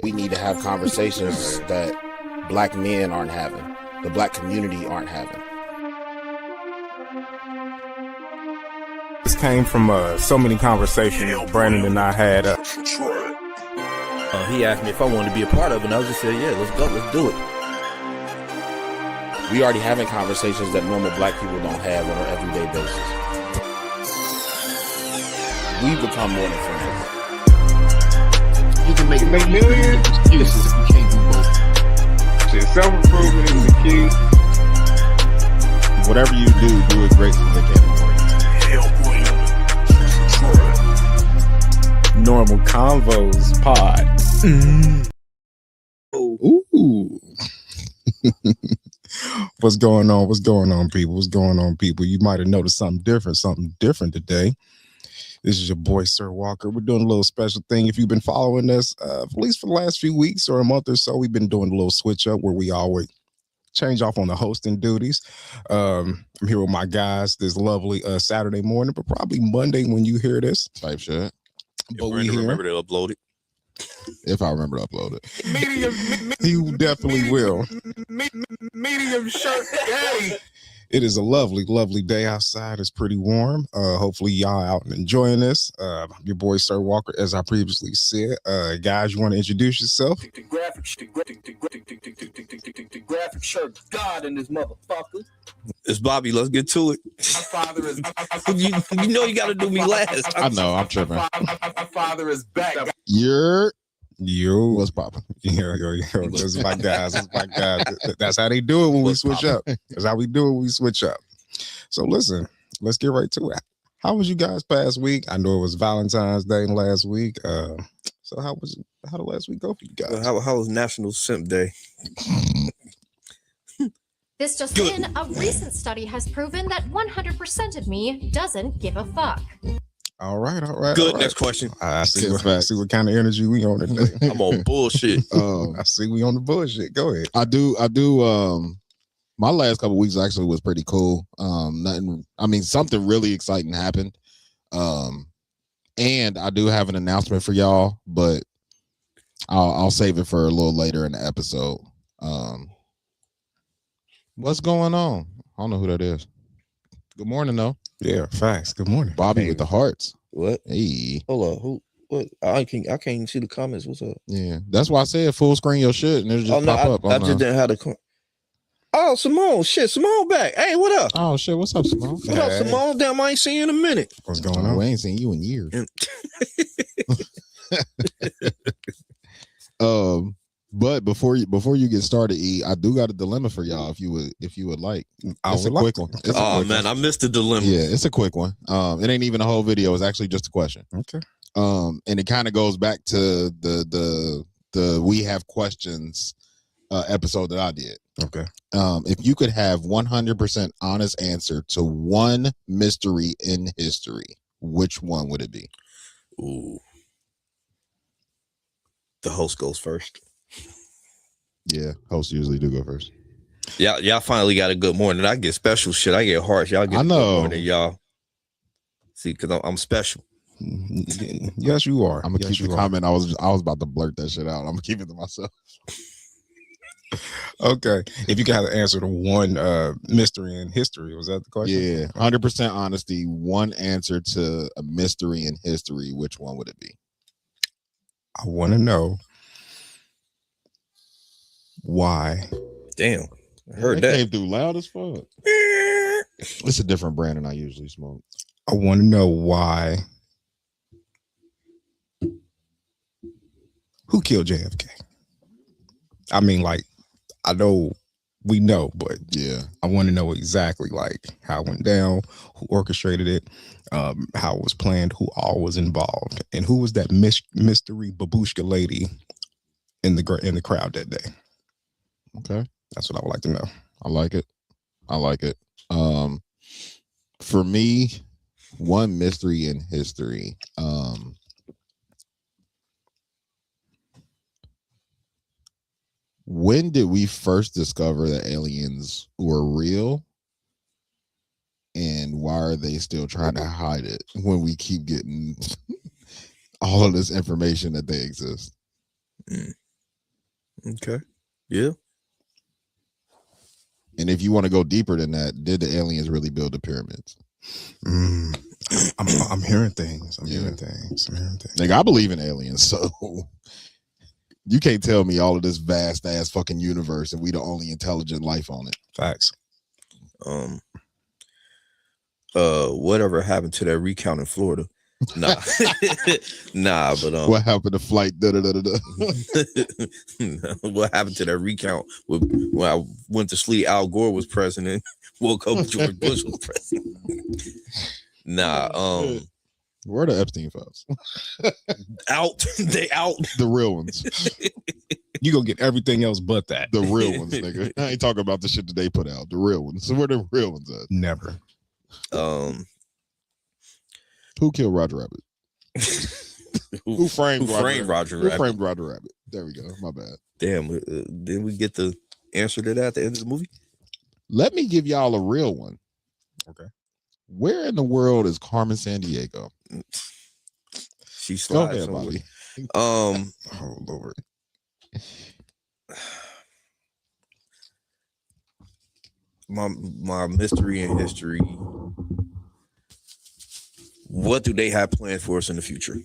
We need to have conversations that black men aren't having, the black community aren't having. This came from so many conversations Brandon and I had. He asked me if I wanted to be a part of it, and I was just saying, yeah, let's go, let's do it. We already having conversations that normal black people don't have on an everyday basis. We've become more than friends. You can make millions. Excuses if you can't do both. Shit, self-improvement is the key. Whatever you do it great so they can't afford it. Normal Convos Pod. Ooh. What's going on? What's going on, people? What's going on, people? You might have noticed something different today. This is your boy, Sir Walker. We're doing a little special thing. If you've been following us, at least for the last few weeks or a month or so, we've been doing a little switch up where we always change off on the hosting duties. I'm here with my guys this lovely Saturday morning, but probably Monday when you hear this Type shit. But we here. Remember to upload it. If I remember to upload it. He definitely will. Medium shirt daddy. It is a lovely, lovely day outside. It's pretty warm. Hopefully y'all out and enjoying this. Your boy, Sir Walker, as I previously said. Guys, you want to introduce yourself? The graphic shirt God in this motherfucker. It's Bobby. Let's get to it. My father is. You know you got to do me last. I know, I'm tripping. My father is back. Yo, What's poppin'? Yo. That's my guys. That's how they do it when we switch up. That's how we do it when we switch up. So listen, let's get right to it. How was you guys past week? I know it was Valentine's Day last week. So how did last week go for you guys? How was National Simp Day? This just in, a recent study has proven that 100% of me doesn't give a fuck. All right. Good. All right. Next question. I see what kind of energy we on today. I'm on bullshit. I see we on the bullshit. Go ahead. I do. My last couple weeks actually was pretty cool. Something really exciting happened. And I do have an announcement for y'all, but I'll save it for a little later in the episode. What's going on? I don't know who that is. Good morning, though. Yeah, facts. Good morning, Bobby with the hearts. What? Hey. Hold on. Who? What? I can't even see the comments. What's up? Yeah, that's why I said full screen your shit and it'll just pop up. I just didn't have the. Oh, Simone. Shit, Simone back. Hey, what up? Oh shit, what's up, Simone? What up, Simone? Damn, I ain't seen you in a minute. What's going on? We ain't seen you in years. But before you get started, E, I do got a dilemma for y'all if you would like. It's a quick one. I missed the dilemma. Yeah, it's a quick one. It ain't even a whole video. It's actually just a question. Okay. And it kind of goes back to the We Have Questions episode that I did. Okay. If you could have 100% honest answer to one mystery in history, which one would it be? Ooh. The host goes first. Yeah, hosts usually do go first. Yeah, y'all finally got a good morning. I get special shit. I get harsh. Y'all get a good morning, y'all. See, because I'm special. Yes, you are. I'm gonna keep the comment. I was about to blurt that shit out. I'm gonna keep it to myself. Okay. If you could have an answer to one mystery in history, was that the question? Yeah, 100% honesty. One answer to a mystery in history. Which one would it be? I want to know why. Damn, I heard that. Came through loud as fuck. It's a different brand than I usually smoke. I want to know why. Who killed JFK? I mean, like, I know we know, but yeah, I want to know exactly like how it went down, who orchestrated it, how it was planned, who all was involved, and who was that mystery babushka lady in the crowd that day. Okay, that's what I would like to know. I like it. For me, one mystery in history. When did we first discover that aliens were real? And why are they still trying to hide it when we keep getting all of this information that they exist? Okay. Yeah. And if you want to go deeper than that, did the aliens really build the pyramids? I'm hearing things. I'm hearing things. Like, I believe in aliens, so you can't tell me all of this vast ass fucking universe and we the only intelligent life on it. Facts. Whatever happened to that recount in Florida? Nah. Nah, but what happened to flight? What happened to that recount when I went to sleep? Al Gore was president. Woke up, George Bush was president. Nah. Where are the Epstein files? Out. They out. The real ones. You gonna get everything else but that. The real ones, nigga. I ain't talking about the shit that they put out. The real ones. So where the real ones at? Never. Who killed Roger Rabbit? Who framed Roger Rabbit? Who framed Roger Rabbit? There we go. My bad. Damn. Didn't we get the answer to that at the end of the movie? Let me give y'all a real one. Okay. Where in the world is Carmen Sandiego? She slides. Go ahead, Bobby. Oh Lord. My mystery and history. What do they have planned for us in the future?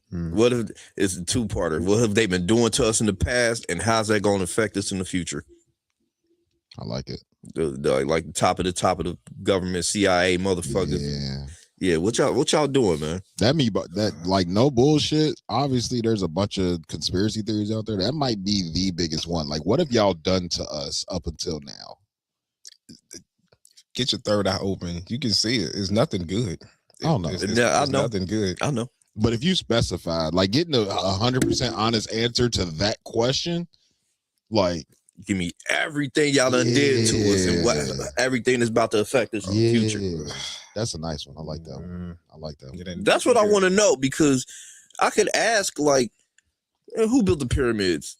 What if it's a two-parter? What have they been doing to us in the past, and how's that going to affect us in the future? I like it. Like the top of the government, CIA motherfuckers. Yeah. What y'all doing, man? That like no bullshit. Obviously, there's a bunch of conspiracy theories out there. That might be the biggest one. Like, what have y'all done to us up until now? Get your third eye open. You can see it. It's nothing good. I don't know. It's I know. nothing good. I know. But if you specify, like, getting a 100% honest answer to that question, like, give me everything y'all done did to us and what everything is about to affect us in the future. That's a nice one. I like that one. I like that one. That's what I want to know, because I could ask, like, who built the pyramids?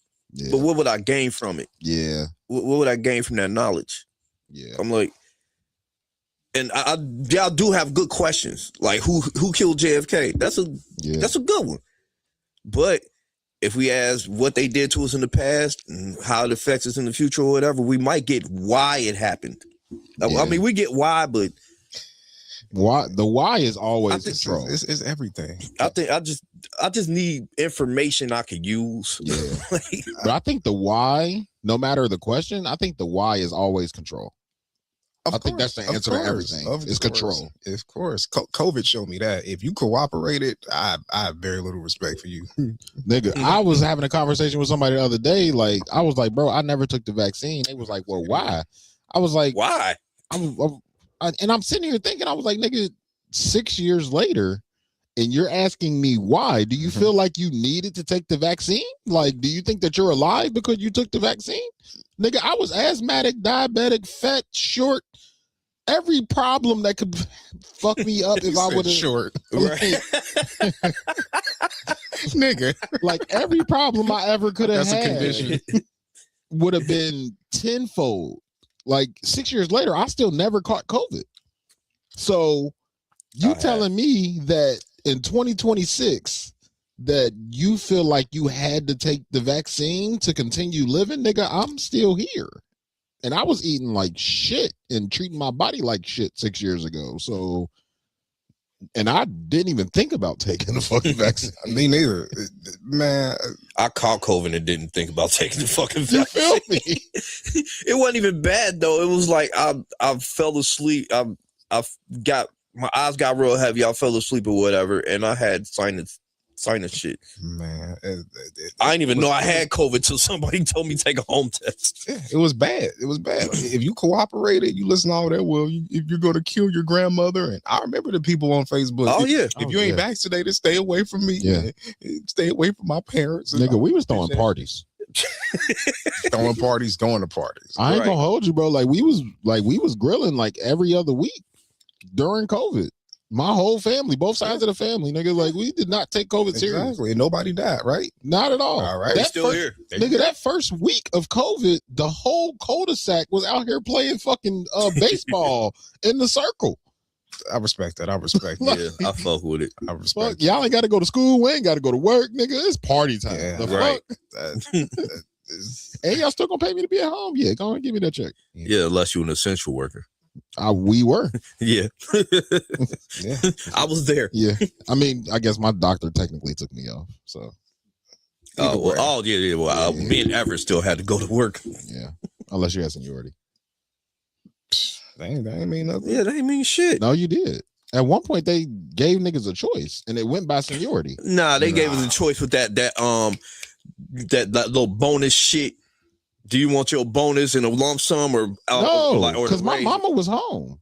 But what would I gain from it? Yeah. What would I gain from that knowledge? Yeah. I'm like, and y'all do have good questions. Like, who killed JFK? That's a good one. But if we ask what they did to us in the past and how it affects us in the future or whatever, we might get why it happened. I mean, we get why, but why is always control. It's everything. I think I just need information I could use. Yeah. But I think the why, no matter the question, I think the why is always control. I think that's the answer to everything. It's control. Of course. COVID showed me that. If you cooperated, I have very little respect for you. Nigga, I was having a conversation with somebody the other day. Like, I was like, bro, I never took the vaccine. They was like, well, why? I was like, why? And I'm sitting here thinking, I was like, nigga, 6 years later, and you're asking me why? Do you feel like you needed to take the vaccine? Like, do you think that you're alive because you took the vaccine? Nigga, I was asthmatic, diabetic, fat, short, every problem that could fuck me up if I would have short. Right. Nigga. Like, every problem I ever could have had a condition. would have been tenfold. Like, 6 years later, I still never caught COVID. So you telling me that in 2026 that you feel like you had to take the vaccine to continue living, nigga, I'm still here. And I was eating like shit and treating my body like shit 6 years ago. So, and I didn't even think about taking the fucking vaccine. Me neither. Man, I caught COVID and didn't think about taking the fucking you vaccine. feel me? It wasn't even bad though. It was like I fell asleep. I got my eyes got real heavy. I fell asleep or whatever, and I had sinus shit. Man, I didn't even know I had COVID till somebody told me to take a home test. Yeah, it was bad. It was bad. If you cooperated, you listen to all that. Well, if you're going to kill your grandmother, and I remember the people on Facebook. Oh yeah. If you ain't vaccinated, stay away from me. Yeah. Stay away from my parents. Nigga, we was throwing parties. Throwing parties, going to parties. I ain't gonna hold you, bro. Like we was grilling like every other week during COVID. My whole family, both sides of the family, nigga, like we did not take COVID seriously. Exactly. And nobody died, right? Not at all. All right. They're still here. Nigga, that first week of COVID, the whole cul-de-sac was out here playing fucking baseball in the circle. I respect that. I respect Like, that. Yeah, I fuck with it. I respect Fuck, y'all ain't got to go to school. We ain't got to go to work, nigga. It's party time. Yeah, the right. fuck? that is, And y'all still gonna pay me to be at home? Yeah, go on and give me that check. Yeah, unless you're an essential worker. We were. Yeah. yeah. I was there. Yeah. I mean, I guess my doctor technically took me off. So Yeah. Well, me and Everett still had to go to work. yeah. Unless you had seniority. That ain't mean nothing. Yeah, that ain't mean shit. No, you did. At one point, they gave niggas a choice, and it went by seniority. Nah, they gave us a choice with that little bonus shit. Do you want your bonus in a lump sum or No, or because my raise? mama was home.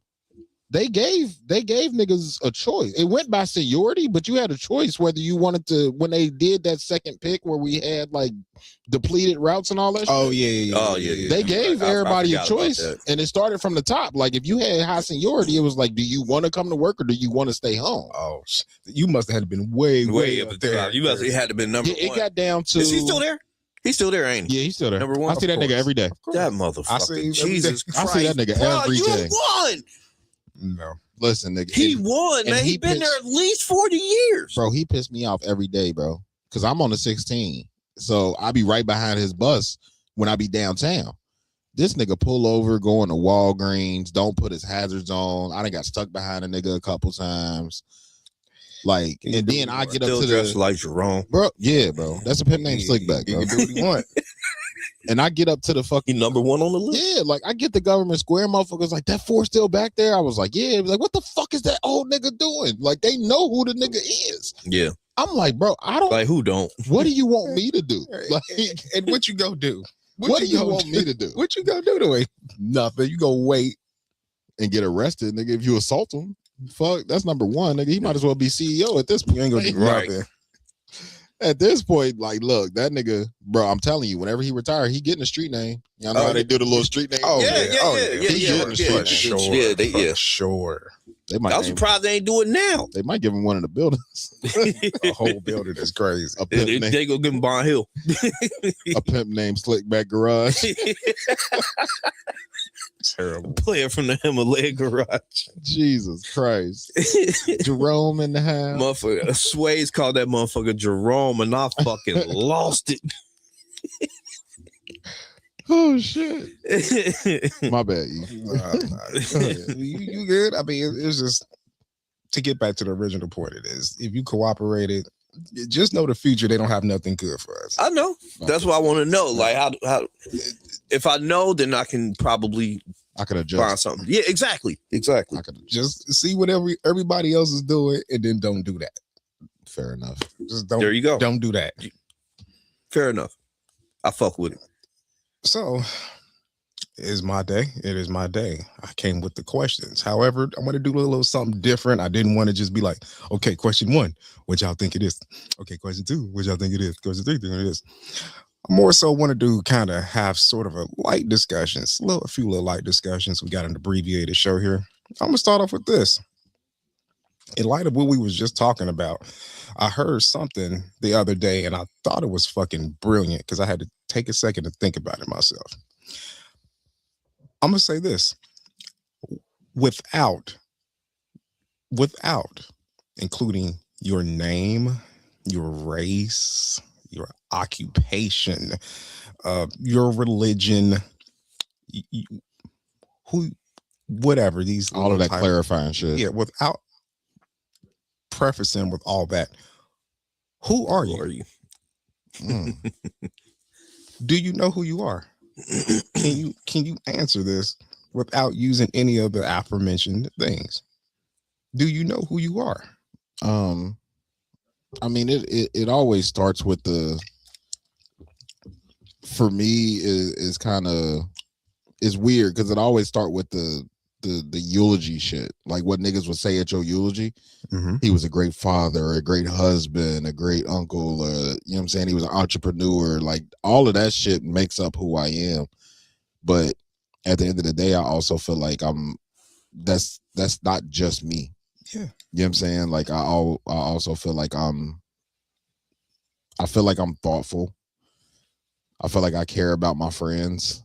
They gave niggas a choice. It went by seniority, but you had a choice whether you wanted to. When they did that second pick where we had like depleted routes and all that. Oh shit, yeah. They gave everybody a forgot choice, about and it started from the top. Like if you had high seniority, it was like, do you want to come to work or do you want to stay home? Oh, you must have had been way up up there. You must have had to been number It one. got down to. Is he still there? He's still there, ain't he? Yeah, he's still there. Number one? I see Of that nigga course. every day. That motherfucker. I see him every Jesus day. Christ. I see that nigga Bro, every you day. won. No. Listen, nigga. He and- won, and man. he He been pitched- there at least 40 years. Bro, he pissed me off every day, bro. Because I'm on the 16. So I be right behind his bus when I be downtown. This nigga pull over, going to Walgreens, don't put his hazards on. I done got stuck behind a nigga a couple times. Like, and then I get up Still to dressed the like Jerome. bro. Yeah, bro. That's a pimp named Slickback, He bro. can do what he want. And I get up to the fucking He number one on the list. yeah, like I get the government square motherfuckers like that four still back there. I was like, yeah, it was like, what the fuck is that old nigga doing? Like they know who the nigga is. Yeah. I'm like, bro, I don't. Like who don't? What do you want me to do? Like, And what you go do? what do you gonna want me to do? What you gonna do to him? Nothing. You go wait. And get arrested, nigga, if you assault him. Fuck, that's number one, nigga. He might as well be CEO at this point. You ain't gonna do Right. nothing. At this point, like, look, that nigga, bro, I'm telling you, whenever he retire, he getting a street name. Y'all know how they do the little street name? Oh, Yeah, yeah. yeah, Oh, yeah, yeah. yeah, He yeah, getting the yeah, street For name. sure. Yeah, they, For yeah. sure. They might, I'm name- surprised they ain't do it now. they might give him one in the buildings. A whole building is crazy. A pimp, They, name, they go give him Bond Hill. a pimp named Slickback Garage. Terrible. Player from the Himalaya Garage. Jesus Christ. Jerome in the house. Motherfucker. Sway's called that motherfucker Jerome, and I fucking lost it. Oh, shit. My bad, E. You good? I mean, it's just to get back to the original point. It is if you cooperated, just know the future. They don't have nothing good for us. I know. That's what I want to know. Like how if I know, then I can probably I could find adjust. something. Yeah, exactly. Exactly. I could adjust. Just see what everybody else is doing, and then don't do that. Fair enough. Just don't. There you go. Don't do that. Fair enough. I fuck with it. So, it is my day. It is my day. I came with the questions. However, I want to do a little something different. I didn't want to just be like, okay, question 1, what y'all think it is? Okay, question 2, what y'all think it is? Question 3, think it is. I more so wanted to kind of have sort of a light discussions, a few little light discussions. We got an abbreviated show here. I'm gonna start off with this. In light of what we was just talking about, I heard something the other day and I thought it was fucking brilliant because I had to take a second to think about it myself. I'm gonna say this: without including your name, your race, your occupation, your religion, whatever these All of that type- clarifying shit. yeah, without prefacing with all that, who are Who you? are you? Mm. Do you know who you are? Can you answer this without using any of the aforementioned things? Do you know who you are? I mean, it always starts with for me is kind of, it's weird because it always start with the eulogy shit, like what niggas would say at your eulogy. He was a great father, a great husband, a great uncle, you know what I'm saying? He was an entrepreneur. Like all of that shit makes up who I am. But at the end of the day, I also feel like that's not just me. Yeah. You know what I'm saying? Like I also feel like I'm thoughtful. I feel like I care about my friends.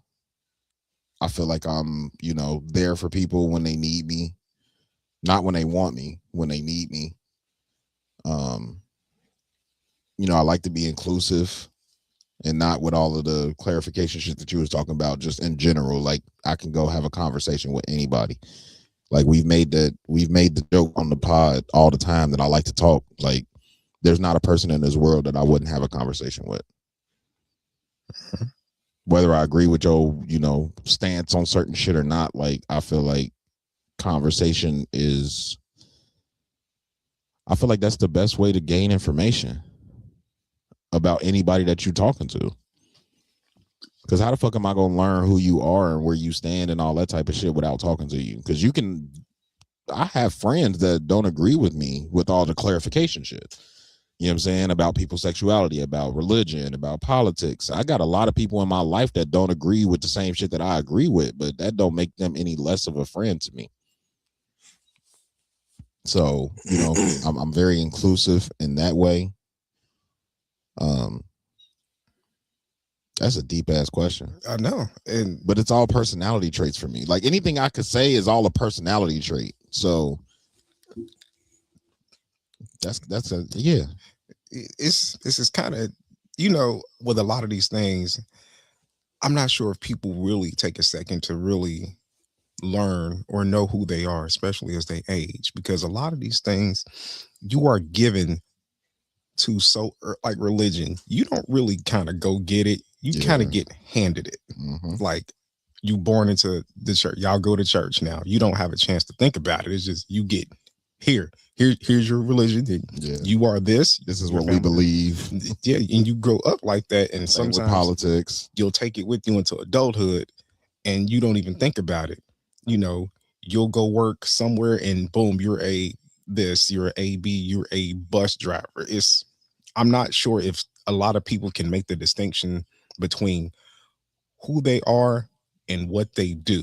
I feel like I'm, there for people when they need me. Not when they want me, when they need me. You know, I like to be inclusive and not with all of the clarification shit that you was talking about, just in general. Like, I can go have a conversation with anybody. Like, we've made the joke on the pod all the time that I like to talk. Like, there's not a person in this world that I wouldn't have a conversation with. Whether I agree with your, you know, stance on certain shit or not, like, I feel like conversation is, I feel like that's the best way to gain information about anybody that you're talking to. Because how the fuck am I going to learn who you are and where you stand and all that type of shit without talking to you? Because I have friends that don't agree with me with all the clarification shit. You know what I'm saying? About people's sexuality, about religion, about politics. I got a lot of people in my life that don't agree with the same shit that I agree with, but that don't make them any less of a friend to me. So, you know, I'm very inclusive in that way. That's a deep ass question. I know, but it's all personality traits for me. Like, anything I could say is all a personality trait. So that's a, yeah. It's kind of, you know, with a lot of these things, I'm not sure if people really take a second to really learn or know who they are, especially as they age, because a lot of these things you are given to, so like religion, you don't really kind of go get it. You kind of get handed it. Like, you born into the church, y'all go to church now. You don't have a chance to think about it. It's just, you get here's your religion. You are this is what we believe. Yeah, and you grow up like that, and sometimes with politics, you'll take it with you into adulthood and you don't even think about it. You know, you'll go work somewhere and boom, you're a B, you're a bus driver. I'm not sure if a lot of people can make the distinction between who they are and what they do.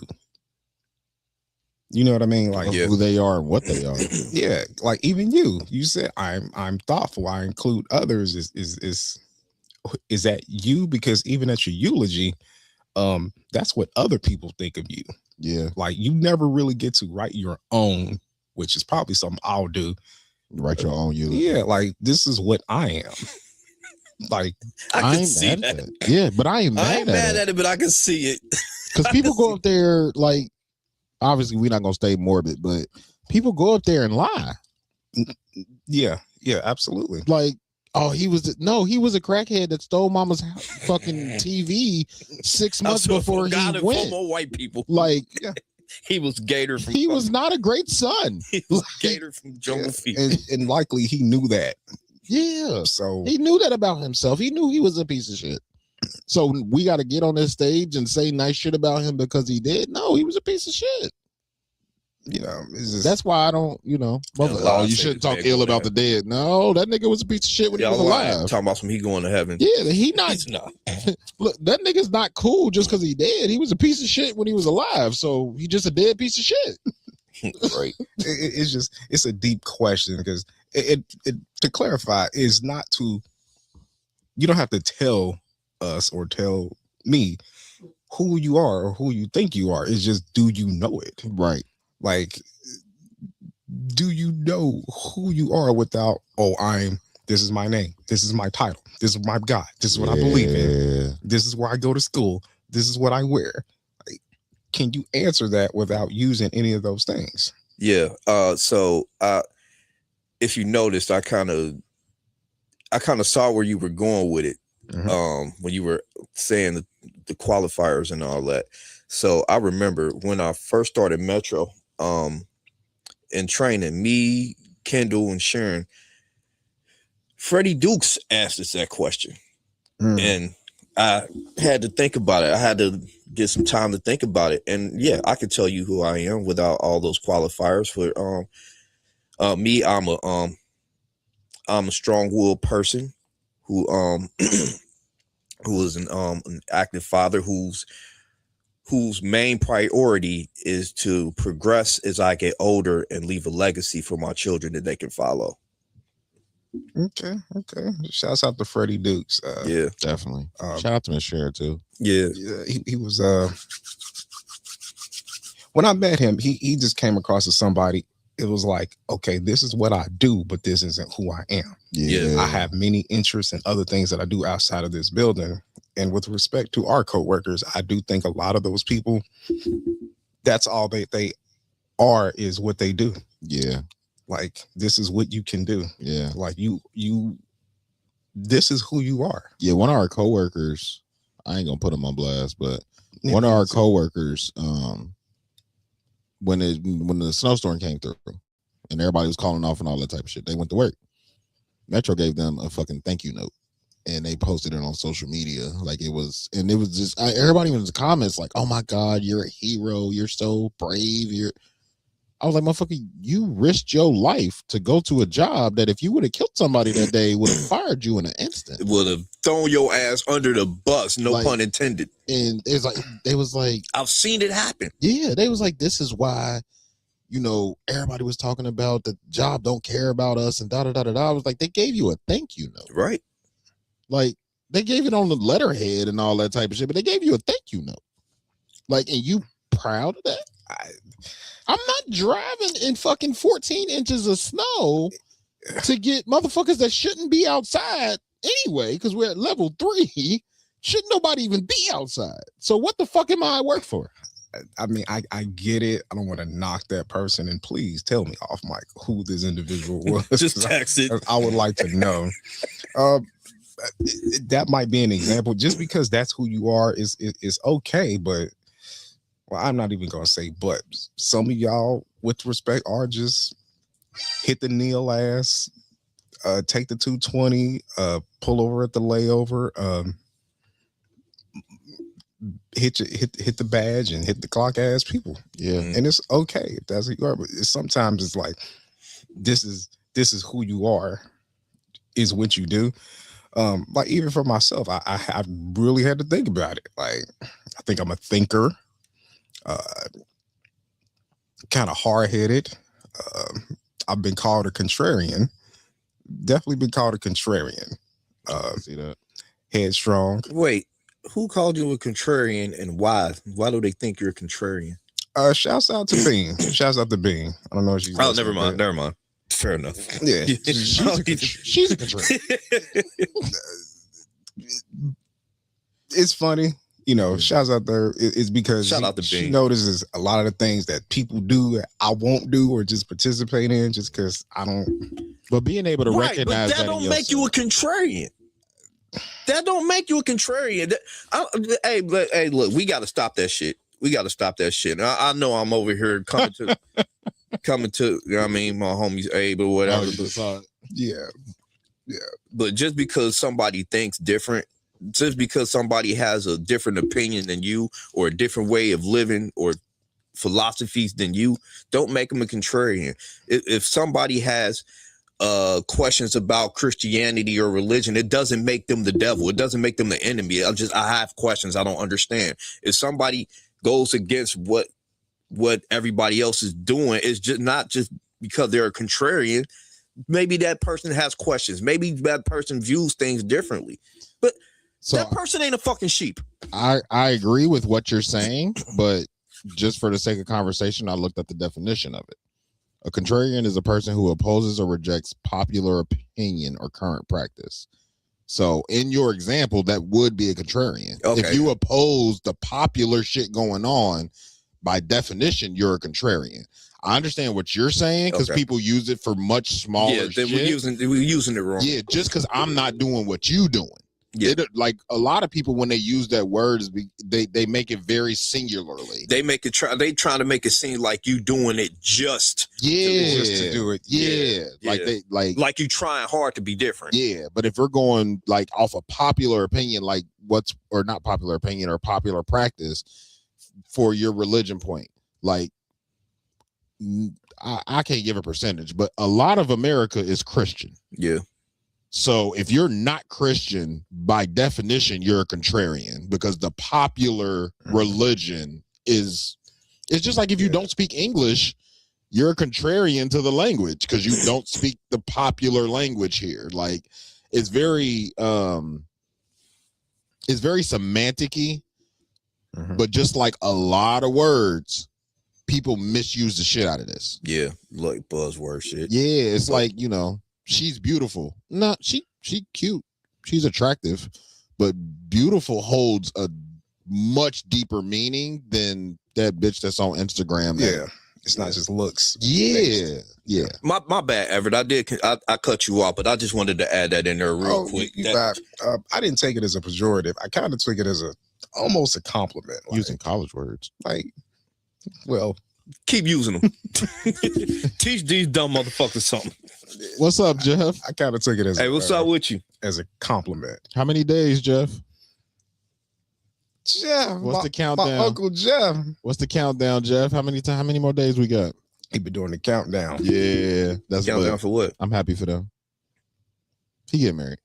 You know what I mean? Like, who they are and what they are. Yeah, like even you said I'm thoughtful. I include others. Is that you? Because even at your eulogy, that's what other people think of you. Yeah, like, you never really get to write your own, which is probably something I'll do. Write your own eulogy. Yeah, like, this is what I am. Like, I can see that. Yeah, but I ain't mad at it, but I can see it. Because people go up there, like, obviously we're not gonna stay morbid, but people go up there and lie. Yeah, absolutely. Like, oh, he was a crackhead that stole mama's fucking TV 6 months before he went. More white people. Like, he was Gator from. He was not a great son. He was Gator from Jungle Fever, and likely he knew that. Yeah, so he knew that about himself. He knew he was a piece of shit. So we got to get on this stage and say nice shit about him because he did? No, he was a piece of shit. You know, that's why I don't, you know, you shouldn't talk ill about the dead. No, that nigga was a piece of shit when he was alive. Talking about he going to heaven. Yeah, he's not. Look, that nigga's not cool just because he dead. He was a piece of shit when he was alive. So he just a dead piece of shit. Right. It's a deep question, because it to clarify is not to, you don't have to tell us or tell me who you are or who you think you are. It's just, do you know it? Right. Like, do you know who you are without, this is my name, this is my title, this is my God, this is what I believe in, this is where I go to school, this is what I wear. Like, can you answer that without using any of those things? Yeah. So if you noticed, I kind of saw where you were going with it. When you were saying the qualifiers and all that. So I remember when I first started Metro, in training, me, Kendall, and Sharon, Freddie Dukes asked us that question. And I had to think about it. I had to get some time to think about it. And yeah, I could tell you who I am without all those qualifiers. For me, I'm a strong-willed person who is an active father whose main priority is to progress as I get older and leave a legacy for my children that they can follow. Okay. Shouts out to Freddie Dukes. Yeah, definitely. Shout out to Miss Cher too. Yeah, he was. When I met him, he just came across as somebody. it was like, okay, this is what I do, but this isn't who I am. Yeah. I have many interests and other things that I do outside of this building. And with respect to our coworkers, I do think a lot of those people, that's all they are, is what they do. Yeah. Like, this is what you can do. Yeah. Like this is who you are. Yeah. One of our coworkers, I ain't gonna put him on blast, but one of our coworkers, when the snowstorm came through and everybody was calling off and all that type of shit, they went to work. Metro gave them a fucking thank you note, and they posted it on social media. Like, it was just everybody was in the comments like, "Oh my God, you're a hero. You're so brave." I was like, motherfucker, you risked your life to go to a job that if you would have killed somebody that day, would have fired you in an instant. Would have thrown your ass under the bus, no pun intended. And it was like, I've seen it happen. Yeah, they was like, this is why, everybody was talking about the job don't care about us and da-da-da-da-da. I was like, they gave you a thank you note. Right. Like, they gave it on the letterhead and all that type of shit, but they gave you a thank you note. Like, and you proud of that? I'm not driving in fucking 14 inches of snow to get motherfuckers that shouldn't be outside anyway, because we're at level 3. Shouldn't nobody even be outside. So what the fuck am I at work for? I mean, I get it. I don't want to knock that person, and please tell me off mic who this individual was. Just text it. I would like to know. That might be an example. Just because that's who you are is okay, but well, I'm not even gonna say but. Some of y'all, with respect, are just hit the kneel ass, take the 220, pull over at the layover, hit the badge and hit the clock ass people. Yeah. And it's okay if that's who you are, but sometimes it's like this is who you are, is what you do. Like, even for myself, I really had to think about it. Like, I think I'm a thinker, kind of hard-headed. I've been called a contrarian. Definitely been called a contrarian. See that? Headstrong. Wait, who called you a contrarian and why? Why do they think you're a contrarian? Shouts out to Bean. Shouts out to Bean. I don't know if she's. Oh, never mind. Fair enough. Yeah. She's a contrarian. It's funny. Shouts out there. It's because Shout out to she Bean. notices a lot of the things that people do that I won't do or just participate in just because I don't. But being able to recognize but that don't make you a contrarian. That don't make you a contrarian. Hey, look, we got to stop that shit. I know I'm over here coming to, you know what I mean, my homies, Abe or whatever. Yeah. But just because somebody thinks different, just because somebody has a different opinion than you or a different way of living or philosophies than you, don't make them a contrarian. If somebody has questions about Christianity or religion, it doesn't make them the devil. It doesn't make them the enemy. I have questions I don't understand. If somebody goes against what everybody else is doing, it's just not just because they're a contrarian. Maybe that person has questions. Maybe that person views things differently. But that person ain't a fucking sheep. I agree with what you're saying, but just for the sake of conversation, I looked at the definition of it. A contrarian is a person who opposes or rejects popular opinion or current practice. So in your example, that would be a contrarian. Okay. If you oppose the popular shit going on, by definition, you're a contrarian. I understand what you're saying because people use it for much smaller shit. We're using it wrong. Yeah, just because I'm not doing what you doing. Yeah. Like a lot of people, when they use that word, they make it very singularly. They make it they trying to make it seem like you doing it just to do it. Yeah. Like you trying hard to be different. Yeah, but if we're going like off a popular opinion, like or not popular opinion or popular practice for your religion point, like I can't give a percentage, but a lot of America is Christian. Yeah. So if you're not Christian, by definition, you're a contrarian because the popular religion it's just like if you don't speak English, you're a contrarian to the language because you don't speak the popular language here. Like it's very semantic-y, but just like a lot of words, people misuse the shit out of this. Yeah, like buzzword shit. Yeah, it's like, you know, she's beautiful. No, she cute. She's attractive, but beautiful holds a much deeper meaning than that bitch that's on Instagram. Yeah. It's not just looks. Yeah. My bad, Everett. I cut you off, but I just wanted to add that in there real quick. I didn't take it as a pejorative. I kind of took it as almost a compliment. Like, Using college words. Like, well, keep using them. Teach these dumb motherfuckers something. What's up, Jeff? I kind of took it as what's up with you? As a compliment. How many days, Jeff? Jeff, what's the countdown? My Uncle Jeff. What's the countdown, Jeff? How many more days we got? He been doing the countdown. Yeah, that's countdown for what? I'm happy for them. He get married.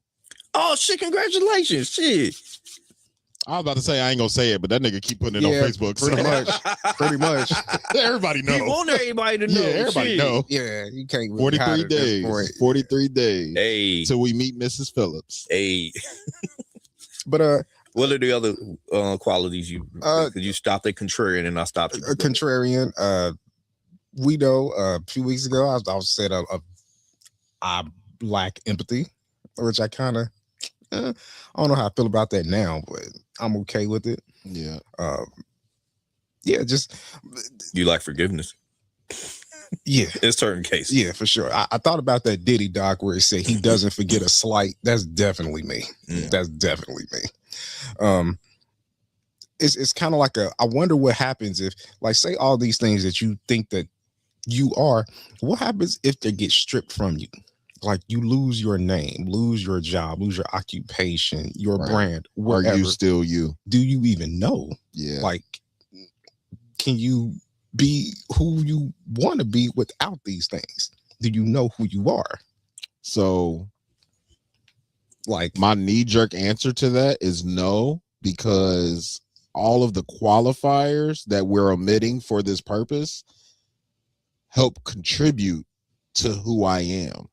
Oh shit! Congratulations, shit. I was about to say I ain't gonna say it, but that nigga keep putting it on Facebook. Pretty much. Everybody know. He want everybody to know. Yeah, everybody know. Yeah, you can't. Really 43 days. 43 days. Hey, till we meet Mrs. Phillips. Hey, but what are the other qualities you? Because you stopped at contrarian and I stopped at contrarian. We know a few weeks ago I said I lack empathy, which I kind of I don't know how I feel about that now, but I'm okay with it. Yeah. Yeah, just you like forgiveness. Yeah, in certain cases. Yeah, for sure. I thought about that Diddy doc where he said he doesn't forget a slight. That's definitely me. Yeah. That's definitely me. It's kind of like I wonder what happens if, like, say all these things that you think that you are, what happens if they get stripped from you? Like you lose your name, lose your job, lose your occupation, your brand. Wherever. Are you still you? Do you even know? Yeah. Like, can you be who you want to be without these things? Do you know who you are? So, like, my knee-jerk answer to that is no, because all of the qualifiers that we're omitting for this purpose help contribute to who I am.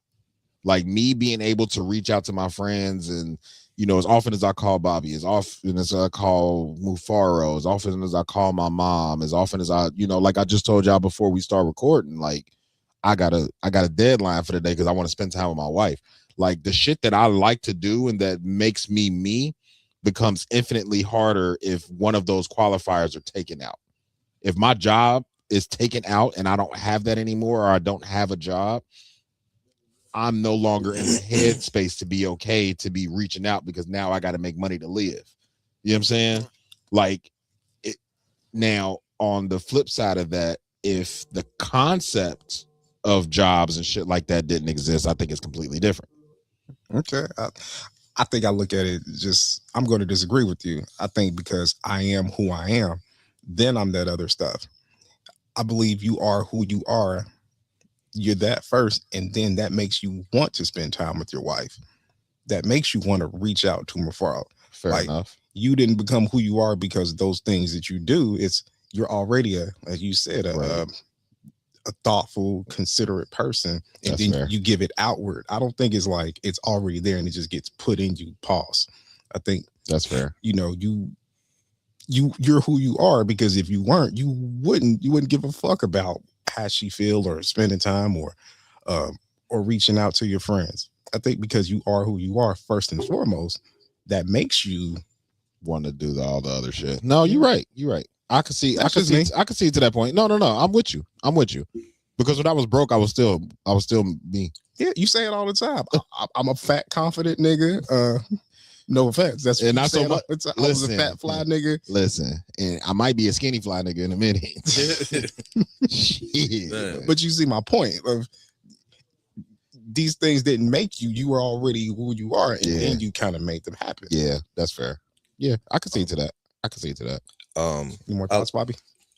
Like me being able to reach out to my friends and, you know, as often as I call Bobby, as often as I call Mufaro, as often as I call my mom, as often as I, you know, like I just told y'all before we start recording, like I got a deadline for the day because I want to spend time with my wife. Like the shit that I like to do and that makes me me becomes infinitely harder if one of those qualifiers are taken out. If my job is taken out and I don't have that anymore, or I don't have a job, I'm no longer in the headspace to be okay to be reaching out because now I got to make money to live. You know what I'm saying? Like it. Now, on the flip side of that, if the concept of jobs and shit like that didn't exist, I think it's completely different. Okay. I think I look at it just, I'm going to disagree with you. I think because I am who I am, then I'm that other stuff. I believe you are who you are. You're that first, and then that makes you want to spend time with your wife. That makes you want to reach out to Mufaro. Fair enough. You didn't become who you are because of those things that you do. You're already as you said, a thoughtful, considerate person, and That's then fair. you give it outward. I don't think it's like it's already there and it just gets put in you. Pause. I think that's fair. You know, you're who you are, because if you weren't, you wouldn't give a fuck about how she feel or spending time or reaching out to your friends. I think because you are who you are first and foremost, that makes you want to do all the other shit. No, you're right. I could see to that point. No. I'm with you. Because when I was broke, I was still me. Yeah, you say it all the time. I'm a fat, confident nigga. No offense. That's and not so much. I was a fat fly nigga. Listen, and I might be a skinny fly nigga in a minute. Shit. But you see my point of these things didn't make you. You were already who you are, and then you kind of made them happen. Yeah, that's fair. Yeah, I can see to that. Any more thoughts, Bobby?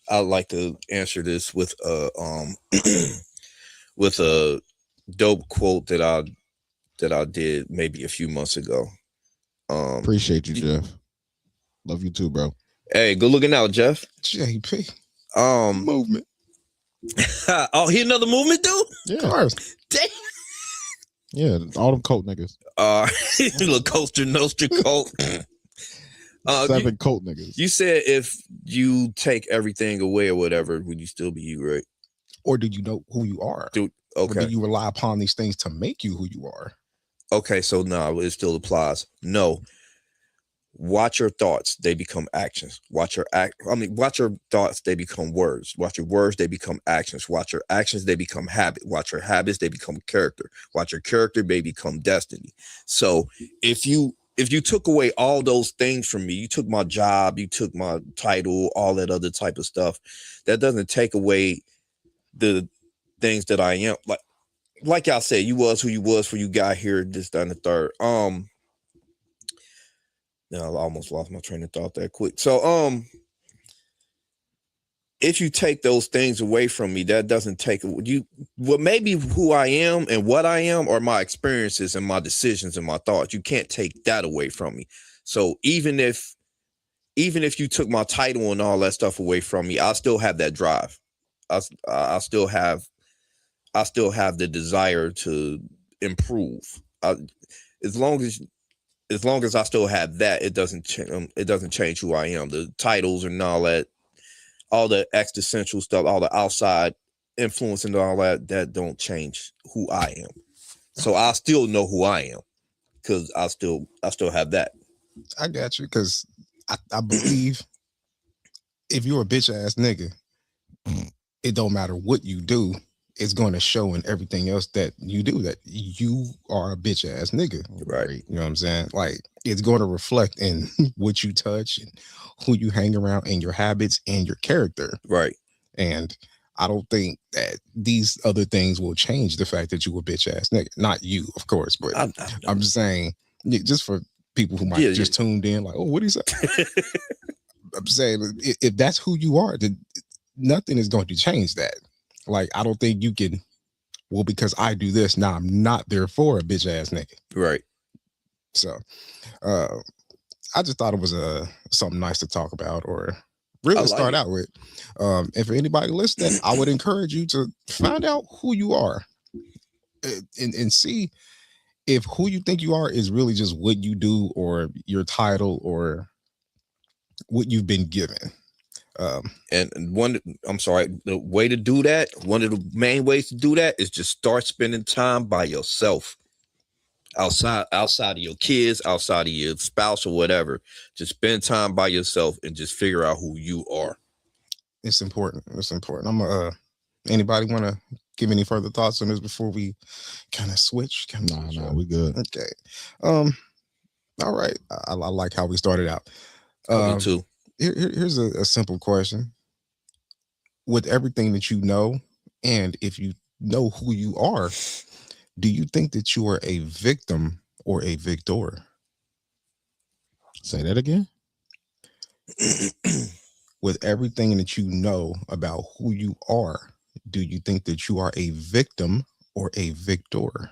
I'd like to answer this with with a dope quote that I did maybe a few months ago. Appreciate you, Jeff. Love you too, bro. Hey, good looking out, Jeff. JP. Movement. Oh, he another movement, dude? Yeah. Of course. Damn. Yeah, all them coat niggas. Little coaster noster coat. 7 coat niggas. You said if you take everything away or whatever, would you still be you, right? Or do you know who you are? Dude, Or okay. do you rely upon these things to make you who you are? Okay, so no, it still applies. No. Watch your thoughts, they become actions. Watch your thoughts, they become words. Watch your words, they become actions. Watch your actions, they become habit. Watch your habits, they become character. Watch your character, they become destiny. So if you took away all those things from me, you took my job, you took my title, all that other type of stuff, that doesn't take away the things that I am. Like y'all said, you was who you was before you got here, this, that, and the third. I almost lost my train of thought that quick. So, if you take those things away from me, that doesn't take you. What maybe who I am and what I am are my experiences and my decisions and my thoughts. You can't take that away from me. So even if you took my title and all that stuff away from me, I still have that drive. I still have the desire to improve. As long as I still have that, it doesn't change who I am. The titles and all that, all the existential stuff, all the outside influence and all that don't change who I am. So I still know who I am because I still have that. I got you, because I believe if you're a bitch ass nigga, it don't matter what you do. It's going to show in everything else that you do that you are a bitch ass nigga. Right. You know what I'm saying? Like, it's going to reflect in what you touch and who you hang around and your habits and your character. Right. And I don't think that these other things will change the fact that you a bitch ass nigga. Not you, of course, but I'm just saying, just for people who might just tuned in, like, oh, what is that? I'm saying, if that's who you are, then nothing is going to change that. Like, I don't think you can, well, because I do this, now I'm not there for a bitch ass nigga. Right. So I just thought it was something nice to talk about, or really start out with. And for anybody listening, I would encourage you to find out who you are and see if who you think you are is really just what you do or your title or what you've been given. And the way to do that, one of the main ways to do that is just start spending time by yourself, outside of your kids, outside of your spouse or whatever. Just spend time by yourself and just figure out who you are. It's important. I'm anybody want to give any further thoughts on this before we kind of switch? No, we good. Okay. All right. I like how we started out. Me too. Here's a simple question. With everything that you know, and if you know who you are, do you think that you are a victim or a victor? Say that again. With everything that you know about who you are, do you think that you are a victim or a victor?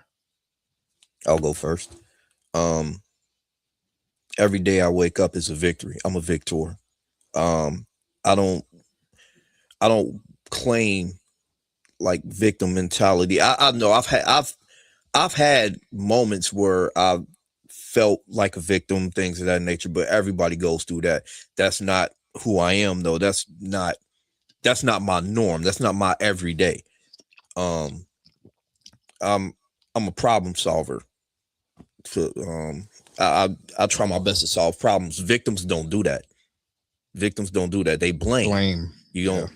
I'll go first. Every day I wake up is a victory. I'm a victor. I don't claim like victim mentality. I know I've had moments where I've felt like a victim, things of that nature, but everybody goes through that. That's not who I am though. That's not my norm. That's not my everyday. I'm a problem solver. So, I try my best to solve problems. Victims don't do that. They blame. You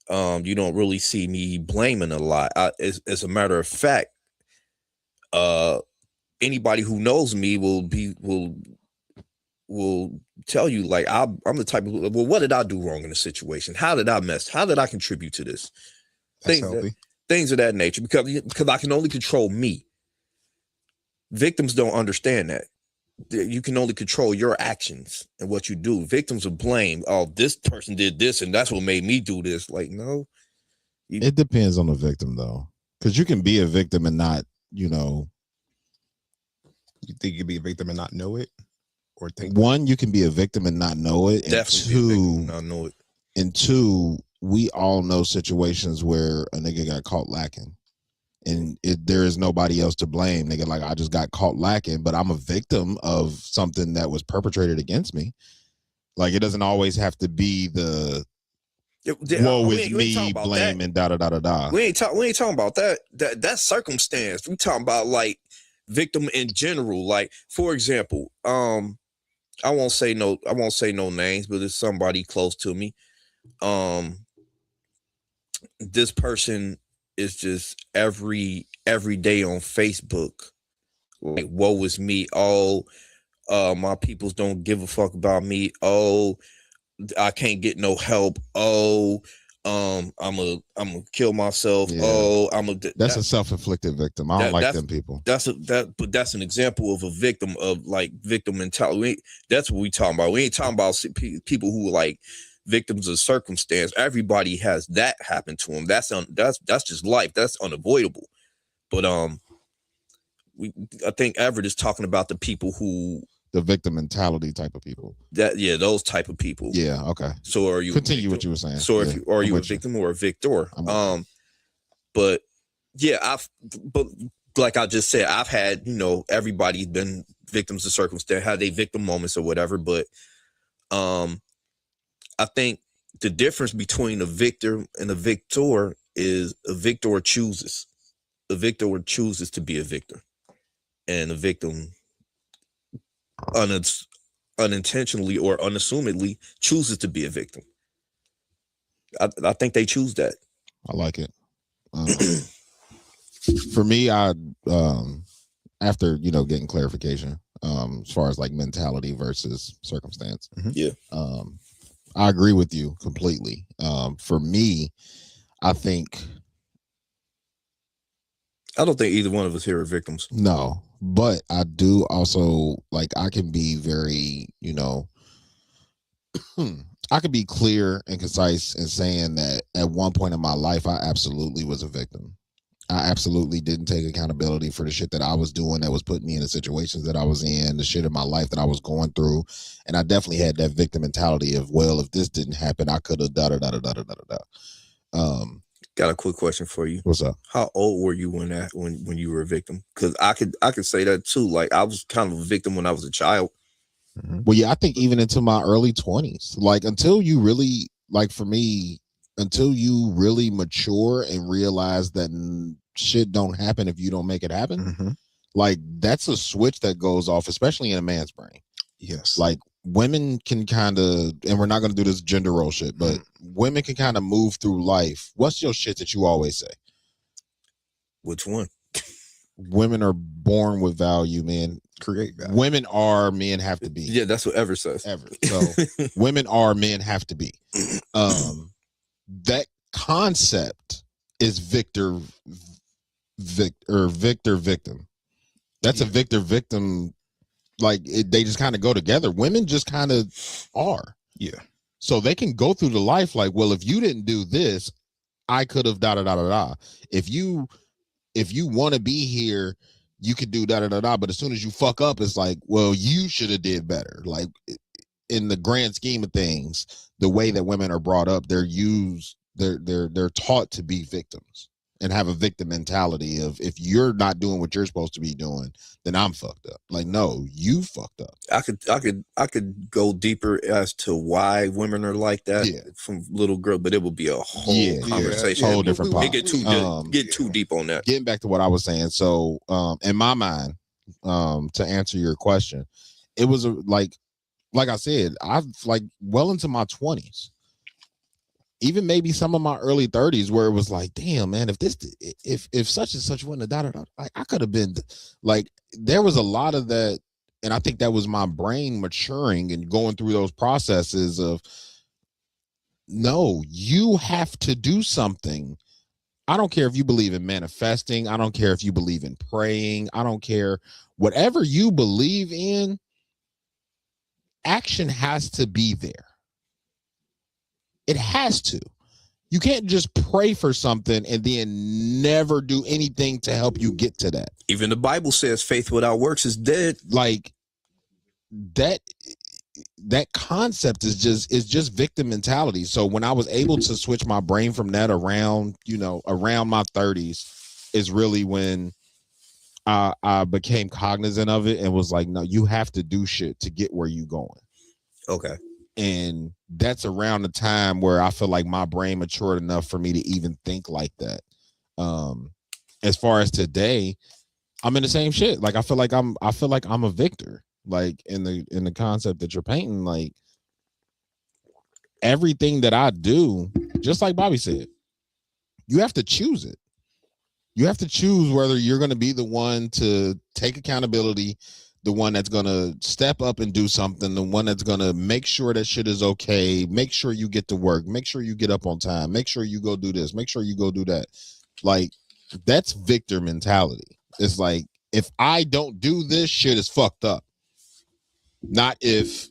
don't. You don't really see me blaming a lot. As a matter of fact, anybody who knows me will tell you, like, I'm the type of, well, what did I do wrong in the situation? How did I contribute to this? Things of that nature, because I can only control me. Victims don't understand that. You can only control your actions and what you do. Victims will blame, oh, this person did this and that's what made me do this. Like, no. It depends on the victim though. Because you can be a victim and not, You think you can be a victim and not know it? Or think one, you can be a victim and not know it. And definitely two, be a victim and not know it. And two, we all know situations where a nigga got caught lacking. and there is nobody else to blame, nigga. Like, I just got caught lacking, but I'm a victim of something that was perpetrated against me. Like, it doesn't always have to be the woe is me, blame, and da da da da da. We ain't talking about that. That's circumstance. We talking about like victim in general. Like, for example, I won't say no names, but it's somebody close to me. This person is just every day on Facebook, like, woe is me. Oh, my peoples don't give a fuck about me. Oh, I can't get no help. Oh, I'm a kill myself. Yeah. Oh, That's a self-inflicted victim. I don't like them people. But that's an example of a victim of like victim mentality. That's what we talking about. We ain't talking about people who like victims of circumstance. Everybody has that happen to them. That's just life. That's unavoidable. But I think Everett is talking about the people who. The victim mentality type of people. Those type of people. Yeah, okay. So are you continue what you were saying? So are you a victim or a victor? But yeah, but like I just said, I've had, everybody's been victims of circumstance, had they victim moments or whatever. But I think the difference between a victor and a victor is a victor chooses. A victor chooses to be a victor, and a victim unintentionally or unassumedly chooses to be a victim. I think they choose that. I like it. For me, I after getting clarification as far as like mentality versus circumstance. Yeah. I agree with you completely. For me, I don't think either one of us here are victims. No. But I do also, like, I can be very, I could be clear and concise in saying that at one point in my life, I absolutely was a victim. I absolutely didn't take accountability for the shit that I was doing that was putting me in the situations that I was in, the shit in my life that I was going through. And I definitely had that victim mentality of, well, if this didn't happen, I could have da da da da da da da da. Got a quick question for you. What's up? How old were you when you were a victim? Because I could say that too. Like, I was kind of a victim when I was a child. Well, yeah, I think even into my early 20s, like, until you really, like, for me, until you really mature and realize that shit don't happen if you don't make it happen. Like, that's a switch that goes off, especially in a man's brain. Yes. Like, women can kind of, and we're not going to do this gender role shit, but women can kind of move through life. What's your shit that you always say? Which one? Women are born with value, man. Create value. Women are, men have to be. Yeah, that's what Everett says. Everett. So women are, men have to be. That concept is victim. That's a victim. Like, they just kind of go together. Women just kind of are. Yeah. So they can go through the life like, well, if you didn't do this, I could have da da da da da. If you want to be here, you could do da da da da. But as soon as you fuck up, it's like, well, you should have did better. Like, in the grand scheme of things, the way that women are brought up, they're taught to be victims and have a victim mentality of, if you're not doing what you're supposed to be doing, then I'm fucked up. Like, no, you fucked up. I could go deeper as to why women are like that from little girl, but it would be a whole conversation. Whole different part. Get too deep on that. Getting back to what I was saying. So, in my mind, to answer your question, it was like I said, I've like well into my 20s. Even maybe some of my early 30s, where it was like, damn, man, if such and such wouldn't have died, I could have been like, there was a lot of that. And I think that was my brain maturing and going through those processes of, no, you have to do something. I don't care if you believe in manifesting. I don't care if you believe in praying. I don't care. Whatever you believe in, action has to be there. It has to. You can't just pray for something and then never do anything to help you get to that. Even the Bible says faith without works is dead. Like, that concept is just victim mentality. So when I was able to switch my brain from that around my 30s, is really when I became cognizant of it and was like, no, you have to do shit to get where you going. Okay. And that's around the time where I feel like my brain matured enough for me to even think like that. As far as today, I'm in the same shit. Like I feel like I'm a victor. Like in the concept that you're painting, like everything that I do, just like Bobby said, you have to choose it. You have to choose whether you're going to be the one to take accountability, the one that's going to step up and do something, the one that's going to make sure that shit is okay, make sure you get to work, make sure you get up on time, make sure you go do this, make sure you go do that. Like, that's victor mentality. It's like, if I don't do this, shit is fucked up. Not if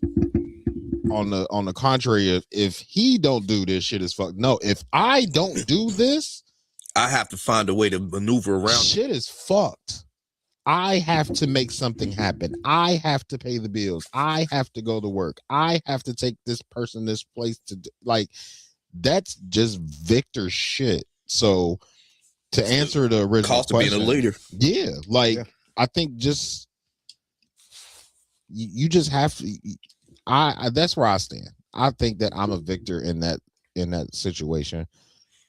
on the contrary, if he don't do this, shit is fucked. No, if I don't do this, I have to find a way to maneuver around. Shit is fucked. I have to make something happen. I have to pay the bills. I have to go to work. I have to take this person this place to like. That's just Victor shit. So to answer the original cost of being a leader, yeah, like I think just you just have to. I that's where I stand. I think that I'm a victor in that situation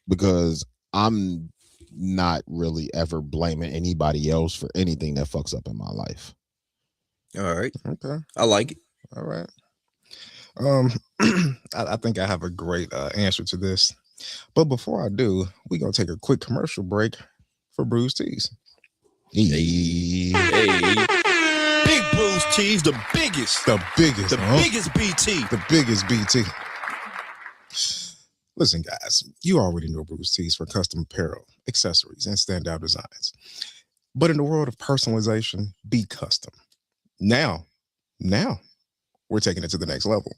because I'm not really ever blaming anybody else for anything that fucks up in my life. All right. Okay. I like it. All right. I think I have a great answer to this. But before I do, we're going to take a quick commercial break for Bruce Tees. Hey. Big Bruce Tees, the biggest. The biggest. Biggest BT. The biggest BT. Listen, guys, you already know Bruce Tees for custom apparel, accessories, and standout designs. But in the world of personalization, be custom. Now, we're taking it to the next level.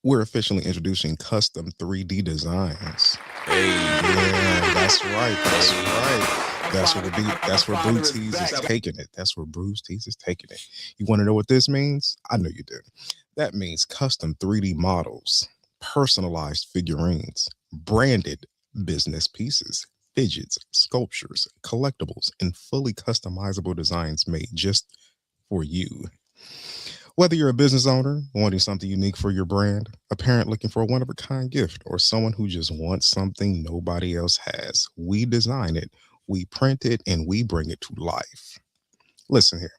We're officially introducing custom 3D designs. Hey. Yeah, that's right. That's where Bruce Tees is taking it. That's where Bruce Tees is taking it. You want to know what this means? I know you do. That means custom 3D models, personalized figurines, branded business pieces, fidgets, sculptures, collectibles, and fully customizable designs made just for you. Whether you're a business owner wanting something unique for your brand, a parent looking for a one-of-a-kind gift, or someone who just wants something nobody else has, we design it, we print it, and we bring it to life. Listen here.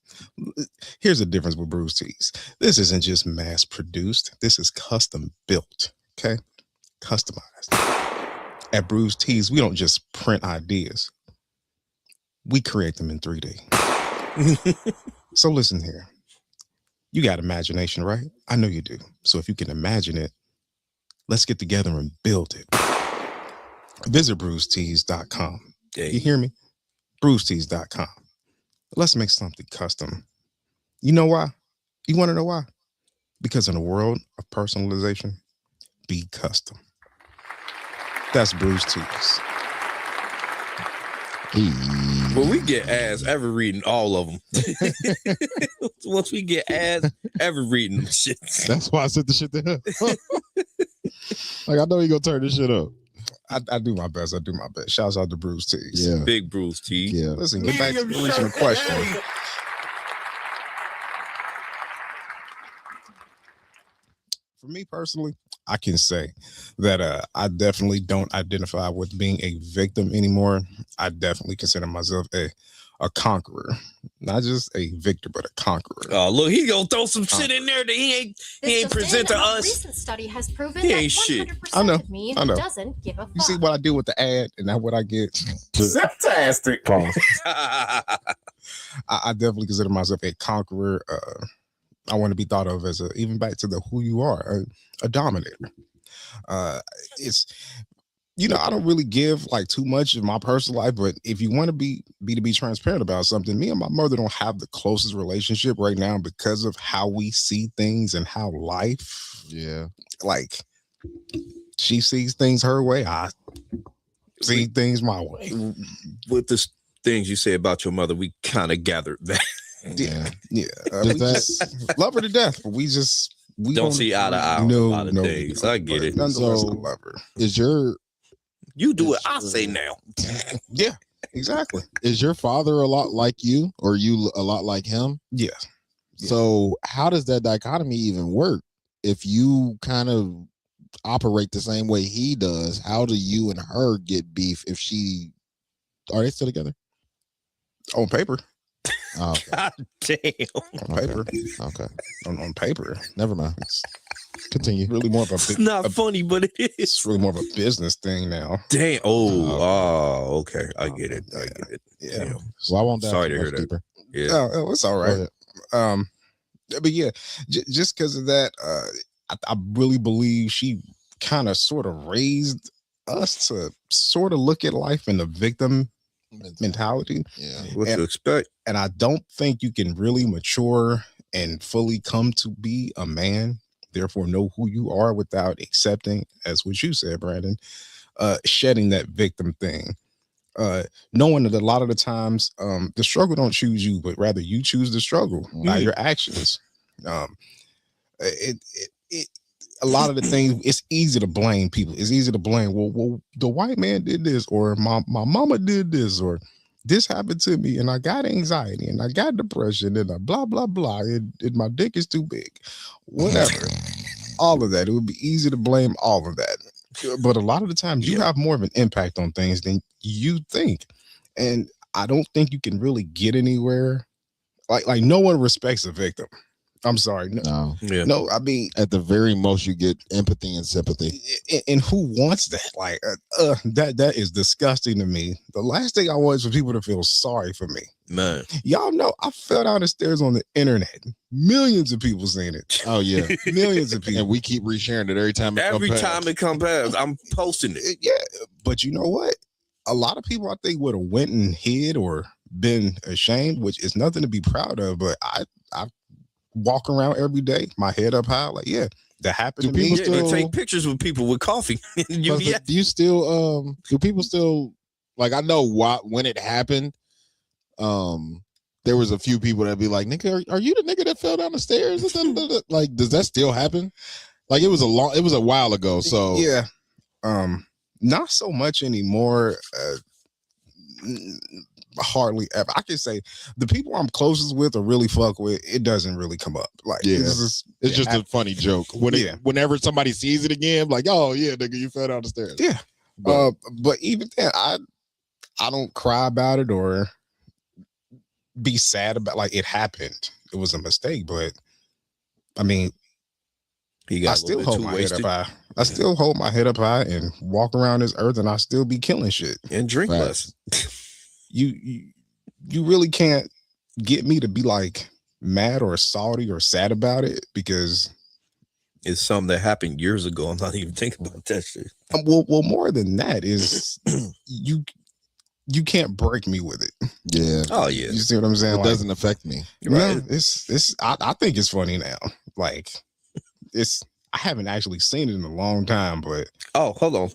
Here's the difference with Bruce Tees. This isn't just mass produced. This is custom built. Okay? Customized. At Bruce Tees, we don't just print ideas. We create them in 3D. So listen here. You got imagination, right? I know you do. So if you can imagine it, let's get together and build it. Visit BruceTees.com. You hear me? BruceTees.com. Let's make something custom. You know why? You want to know why? Because in a world of personalization, be custom. That's Bruce Tees. Well, we get ass ever reading all of them. Once we get ass ever reading them shit. That's why I said the shit to him. Like, I know he gonna turn this shit up. I do my best. Shouts out to Bruce Tees. Yeah. Big Bruce Tees. Yeah. Listen, get back to the original question. For me personally, I can say that I definitely don't identify with being a victim anymore. I definitely consider myself a conqueror, not just a victor, but a conqueror. Oh, look, he gonna throw some shit in there that he ain't present to us. Recent study has proven He that ain't shit. 100% of me I know. doesn't give a fuck. You see what I do with the ad, and that's what I get. Fantastic. I definitely consider myself a conqueror. I want to be thought of as even back to the who you are, a dominator. It's, I don't really give like too much of my personal life, but if you want to be transparent about something, me and my mother don't have the closest relationship right now because of how we see things and how life. Yeah. Like, she sees things her way, I see things my way. With the things you say about your mother, we kind of gathered that. Yeah. We just love her to death, but we don't see eye to eye on a lot of things. I get it. Nonetheless, I love her. Is your You do what I say now. Yeah. exactly. Is your father a lot like you, or you a lot like him? Yeah. So how does that dichotomy even work? If you kind of operate the same way he does, how do you and her get beef if she are they still together? On paper. Oh, okay. God damn. On paper. Okay. On paper. Never mind. Continue. Really more of a It's not funny, but it it's is. really more of a business thing now. Damn. Okay. I get it. I get it. Yeah. Damn. So I won't dive Sorry too to hear much that. deeper. Yeah. Oh, it's all Go right. ahead. But yeah, just because of that, I really believe she kind of sort of raised us to sort of look at life in the victim mentality. Yeah. What you expect? And I don't think you can really mature and fully come to be a man, therefore know who you are without accepting, as what you said, Brandon, shedding that victim thing. Knowing that a lot of the times the struggle don't choose you, but rather you choose the struggle by your actions. A lot of the things, it's easy to blame people. It's easy to blame, well, the white man did this, or my mama did this, or this happened to me, and I got anxiety, and I got depression, and I blah, blah, blah, and my dick is too big. Whatever. All of that. It would be easy to blame all of that. But a lot of the times you have more of an impact on things than you think. And I don't think you can really get anywhere. Like no one respects a victim. I'm sorry. No, I mean, at the very most, you get empathy and sympathy. And who wants that? Like, that is disgusting to me. The last thing I want is for people to feel sorry for me. Man. Y'all know I fell down the stairs on the internet. Millions of people seen it. Oh yeah, millions of people. And we keep resharing it every time. Every time it comes past, I'm posting it. Yeah, but you know what? A lot of people I think would have went and hid or been ashamed, which is nothing to be proud of. But I walk around every day, my head up high, like, yeah, that happened to me. Yeah, you take pictures with people with coffee. Do you still do people still, like, I know when it happened, there was a few people that be like, nigga, are you the nigga that fell down the stairs? Like, does that still happen? Like, it was a while ago. So yeah, not so much anymore. Hardly ever. I can say the people I'm closest with or really fuck with, it doesn't really come up. Like, yeah, it's just a funny joke. Whenever somebody sees it again, like, oh yeah, nigga, you fell down the stairs. Yeah, but even then, I don't cry about it or be sad about, like, it happened. It was a mistake, but I mean, I still hold my head up high. I still hold my head up high and walk around this earth, and I still be killing shit and drink less. You really can't get me to be like mad or salty or sad about it, because it's something that happened years ago. I'm not even thinking about that shit. Well, more than that is you can't break me with it. Yeah. Oh yeah. You see what I'm saying? It doesn't affect me. Right. No, it's I think it's funny now. Like, I haven't actually seen it in a long time, but hold on,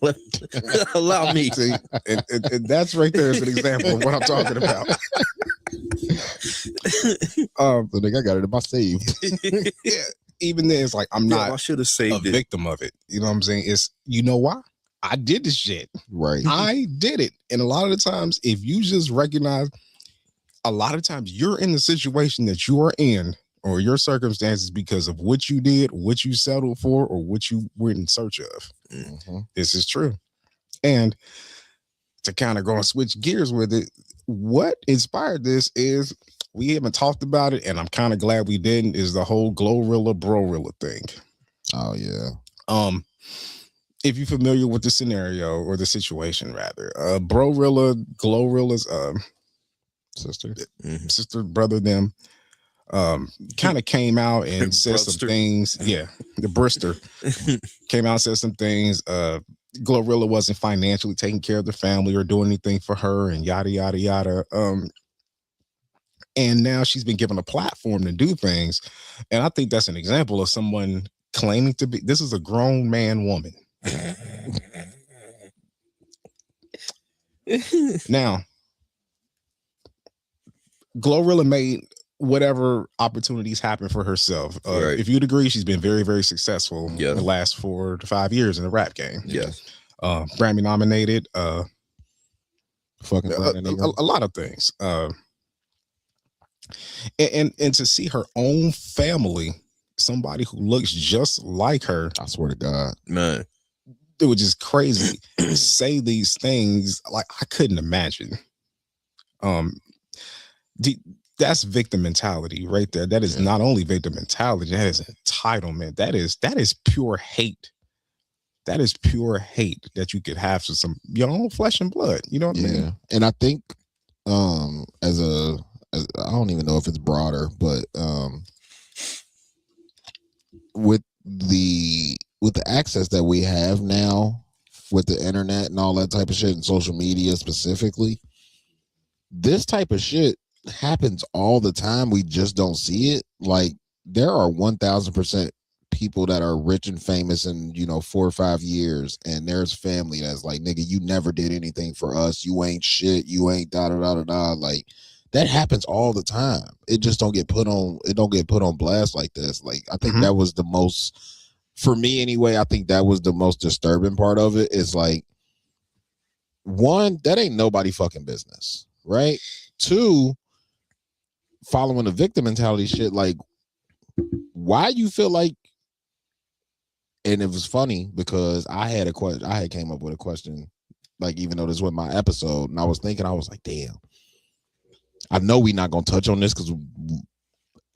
allow me. See, and that's right there is an example of what I'm talking about. So I got it in my save. Yeah, even then, it's like I'm not. I should have saved a victim of it. You know what I'm saying? It's, you know why? I did this shit. Right. I did it, and a lot of the times, if you just recognize, a lot of times you're in the situation that you are in, or your circumstances, because of what you did, what you settled for, or what you were in search of. Mm-hmm. This is true. And to kind of go and switch gears with it, what inspired this is, we haven't talked about it, and I'm kind of glad we didn't, is the whole Glorilla Brorilla thing. Oh yeah. If you're familiar with the scenario, or the situation rather, Glorilla's sister, brother, them kind of came out and said some things. Yeah, the Brister came out and said some things. Glorilla wasn't financially taking care of the family or doing anything for her, and yada yada yada. And now she's been given a platform to do things, and I think that's an example of someone claiming to be. This is a grown man woman. Now, Glorilla made whatever opportunities happen for herself. Right. If you'd agree, she's been very, very successful in Yeah. the last 4 to 5 years in the rap game. Yeah. Grammy nominated, Fucking Brandon Ingram. a lot of things. And to see her own family, somebody who looks just like her, I swear to God, man, it was just crazy. Say these things like I couldn't imagine. That's victim mentality right there. That is not only victim mentality, that is entitlement. That is pure hate. That is pure hate that you could have to some your own flesh and blood. You know what I mean? And I think as I don't even know if it's broader, but with the access that we have now with the internet and all that type of shit and social media specifically, this type of shit happens all the time. We just don't see it. Like there are 1000% people that are rich and famous in 4 or 5 years, and there's family that's like, nigga, you never did anything for us, you ain't shit, you ain't da da da da da. Like that happens all the time. It just don't get put on blast like this. Like I think that was the most, for me anyway, I think that was the most disturbing part of it. Is like, one, that ain't nobody fucking business, right? Two, following the victim mentality shit, like why you feel like, and it was funny because I had came up with a question, like even though this was my episode, and I was like, damn, I know we're not gonna touch on this because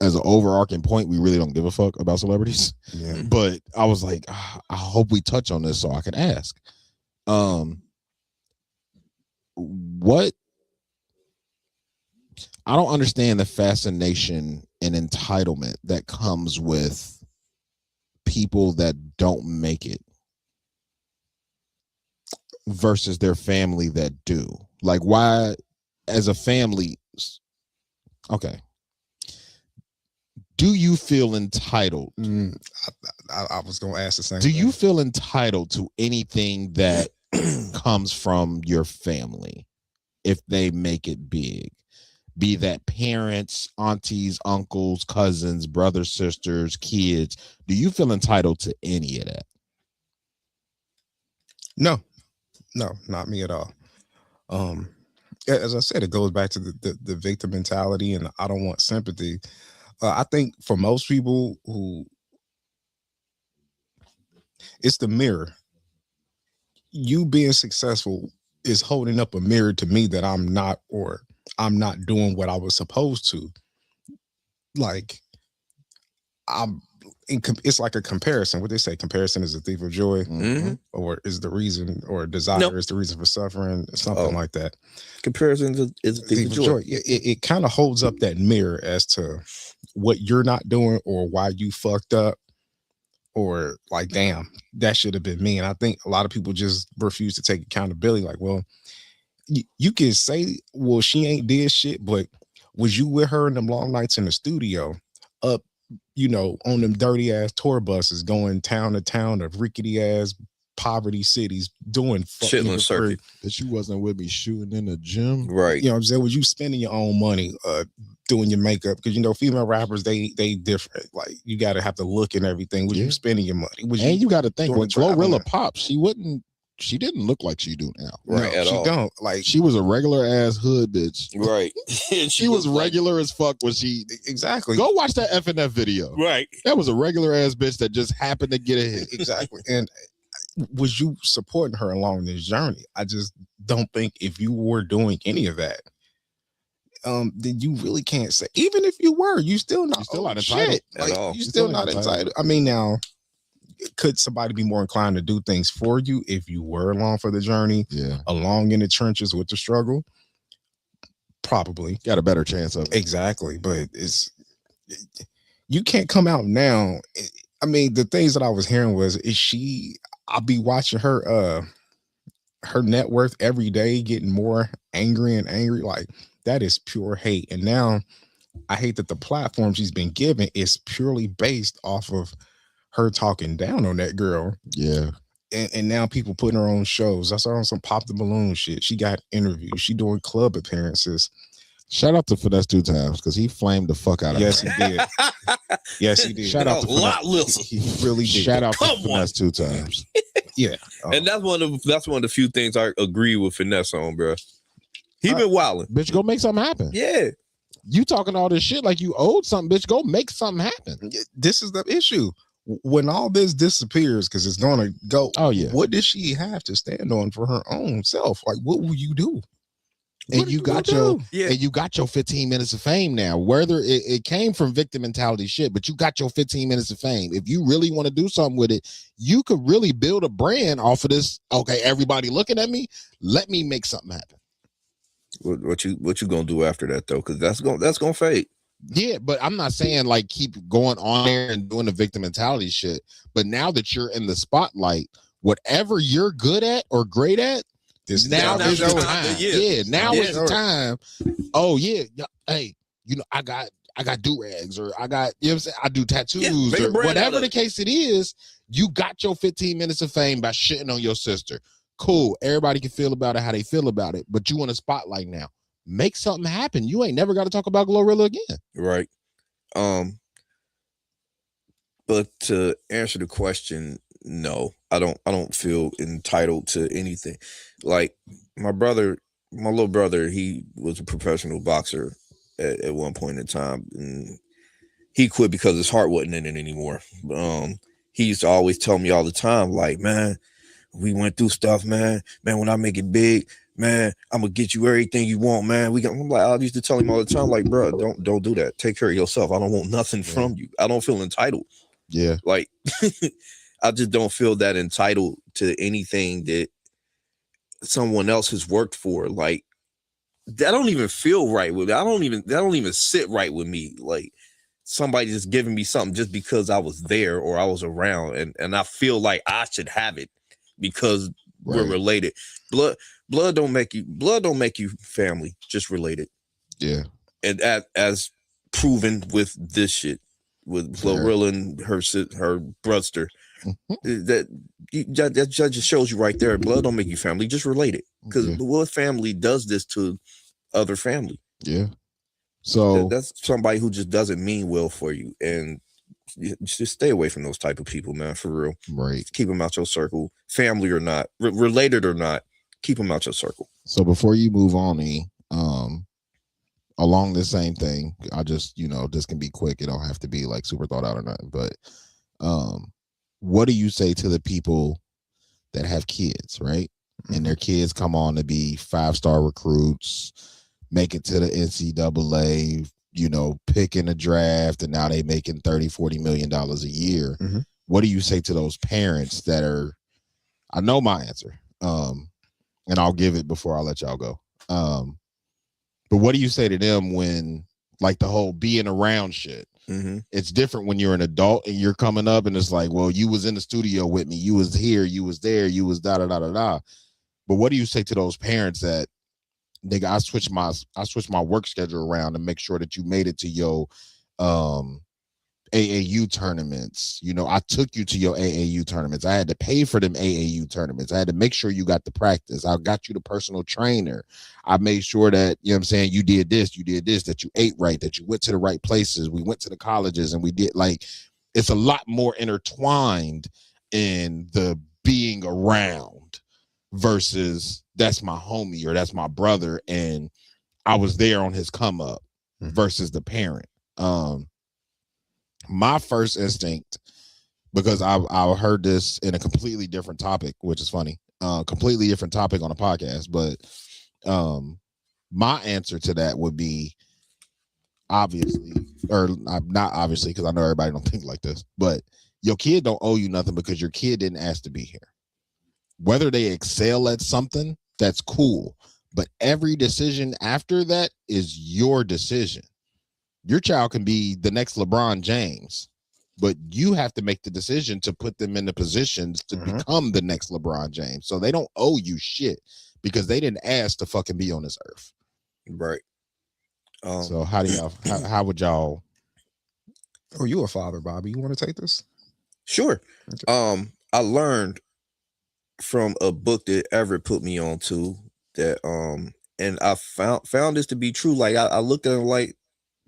as an overarching point, we really don't give a fuck about celebrities. Yeah. But I was like, I hope we touch on this so I can ask. What I don't understand the fascination and entitlement that comes with people that don't make it versus their family that do. Like, why, as a family, okay, do you feel entitled? I was going to ask the same thing. Do you feel entitled to anything that comes from your family if they make it big? Be that parents, aunties, uncles, cousins, brothers, sisters, kids. Do you feel entitled to any of that? No, not me at all. As I said, it goes back to the victim mentality, and I don't want sympathy. I think for most people who, it's the mirror. You being successful is holding up a mirror to me that I'm not, or I'm not doing what I was supposed to. Like, it's like a comparison. What they say, comparison is a thief of joy, or is the reason, or desire is the reason for suffering, something like that. Comparison is a thief of joy. It kind of holds up that mirror as to what you're not doing or why you fucked up, or like, damn, that should have been me. And I think a lot of people just refuse to take accountability. Like, well, you can say, well, she ain't did shit, but was you with her in them long nights in the studio, up, on them dirty ass tour buses going town to town of rickety ass poverty cities doing shitling circuit? That you wasn't with me shooting in the gym, right? You know what I'm saying? Was you spending your own money doing your makeup? Because female rappers, they different. Like, you gotta have to look and everything. Was you spending your money? And you gotta think, when Glorilla popped, she didn't look like she do now. Right. No, she don't. Like, she was a regular ass hood bitch. Right. she was regular as fuck when she. Exactly. Go watch that FNF video. Right. That was a regular ass bitch that just happened to get a hit. Exactly. And was you supporting her along this journey? I just don't think if you were doing any of that, then you really can't say. Even if you were, you still not entitled at all. You still not entitled. I mean, now, could somebody be more inclined to do things for you if you were along for the journey, along in the trenches with the struggle? Probably. Got a better chance of it. Exactly. But you can't come out now. I mean, the things that I was hearing was, I'll be watching her net worth every day getting more angry and angry. Like, that is pure hate. And now I hate that the platform she's been given is purely based off of her talking down on that girl. Yeah. And now people putting her on shows. I saw her on some Pop the Balloon shit. She got interviews. She doing club appearances. Shout out to Finesse 2 times, because he flamed the fuck out of Yes, he did. Yes, he did. Shout out to Finesse. He really did. Shout out to Finesse 2 times. Yeah. And that's one of the few things I agree with Finesse on, bro. He been wilding. Bitch, go make something happen. Yeah. You talking all this shit like you owed something, bitch. Go make something happen. This is the issue. When all this disappears, because it's going to go. Oh, yeah. What does she have to stand on for her own self? Like, what will you do? And you got your 15 minutes of fame now. Whether it came from victim mentality shit, but you got your 15 minutes of fame. If you really want to do something with it, you could really build a brand off of this. Okay, everybody looking at me. Let me make something happen. What you gonna do after that though? Because that's gonna fade. Yeah, but I'm not saying like keep going on there and doing the victim mentality shit. But now that you're in the spotlight, whatever you're good at or great at. Now is the time. Yeah, now is the time. Oh yeah, hey, I got do-rags, or I got, you know what I'm saying, I do tattoos, or whatever the case it is. You got your 15 minutes of fame by shitting on your sister. Cool. Everybody can feel about it how they feel about it, but you want a spotlight now. Make something happen. You ain't never got to talk about Glorilla again. Right. But to answer the question, no, I don't feel entitled to anything. Like my little brother, he was a professional boxer at one point in time, and he quit because his heart wasn't in it anymore. He used to always tell me all the time, like, man, we went through stuff, man, when I make it big, man, I'm gonna get you everything you want, man. I'm like, I used to tell him all the time, like, bro, don't do that. Take care of yourself. I don't want nothing from you. I don't feel entitled. Yeah. Like, I just don't feel that entitled to anything that someone else has worked for. Like, that don't even feel right with me. That don't even sit right with me. Like, somebody just giving me something just because I was there or I was around, and I feel like I should have it because we're related. Blood don't make you family, just related. Yeah. And as proven with this shit, with Glorilla and her brother. That just shows you right there. Blood don't make you family, just related. Because what family does this to other family? Yeah. So that's somebody who just doesn't mean well for you, and just stay away from those type of people, man. For real, right? Just keep them out your circle, family or not, related or not. Keep them out your circle. So before you move on, along the same thing, I just this can be quick. It don't have to be like super thought out or nothing. But what do you say to the people that have kids, right? And their kids come on to be 5-star recruits, make it to the NCAA, pick in the draft, and now they making $30-40 million a year. What do you say to those parents that are? I know my answer, and I'll give it before I let y'all go. But what do you say to them when, like, the whole being around shit? It's different when you're an adult and you're coming up, and it's like, well, you was in the studio with me, you was here, you was there, you was da da da da da. But what do you say to those parents that, nigga, I switched my work schedule around to make sure that you made it to your AAU tournaments? I took you to your AAU tournaments. I had to pay for them AAU tournaments. I had to make sure you got the practice. I got you the personal trainer. I made sure that, you know what I'm saying, you did this, that you ate right, that you went to the right places. We went to the colleges, and we did, like, it's a lot more intertwined in the being around versus that's my homie or that's my brother and I was there on his come up versus the parent. My first instinct, because I heard this in a completely different topic, which is funny, completely different topic on a podcast, but my answer to that would be obviously, or not obviously, because I know everybody don't think like this, but your kid don't owe you nothing because your kid didn't ask to be here. Whether they excel at something, that's cool, but every decision after that is your decision. Your child can be the next LeBron James, but you have to make the decision to put them in the positions to become the next LeBron James. So they don't owe you shit because they didn't ask to fucking be on this earth. Right. So how do y'all, how would y'all? Oh, you a father, Bobby. You want to take this? Sure. Okay. I learned from a book that Everett put me on to that, and I found this to be true. Like I looked at it like,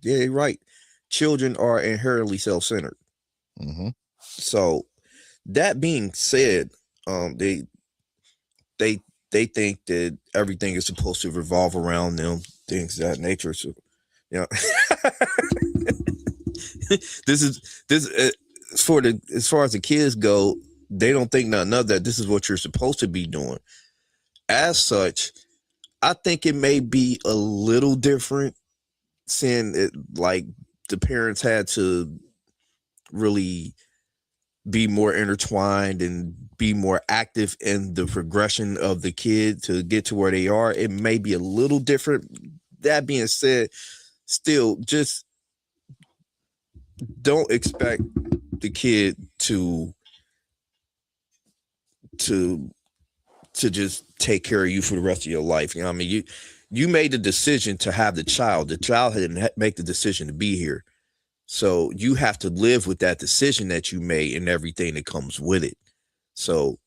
yeah, you're right. Children are inherently self-centered. So that being said, they they think that everything is supposed to revolve around them, things of that nature. So, you know, this as far as the kids go, they don't think nothing of that. This is what you're supposed to be doing. As such, I think it may be a little different, seeing it like the parents had to really be more intertwined and be more active in the progression of the kid to get to where they are. It may be a little different. That being said, still, just don't expect the kid to just take care of you for the rest of your life. You know what I mean? You made the decision to have the child. The child didn't make the decision to be here. So you have to live with that decision that you made and everything that comes with it. So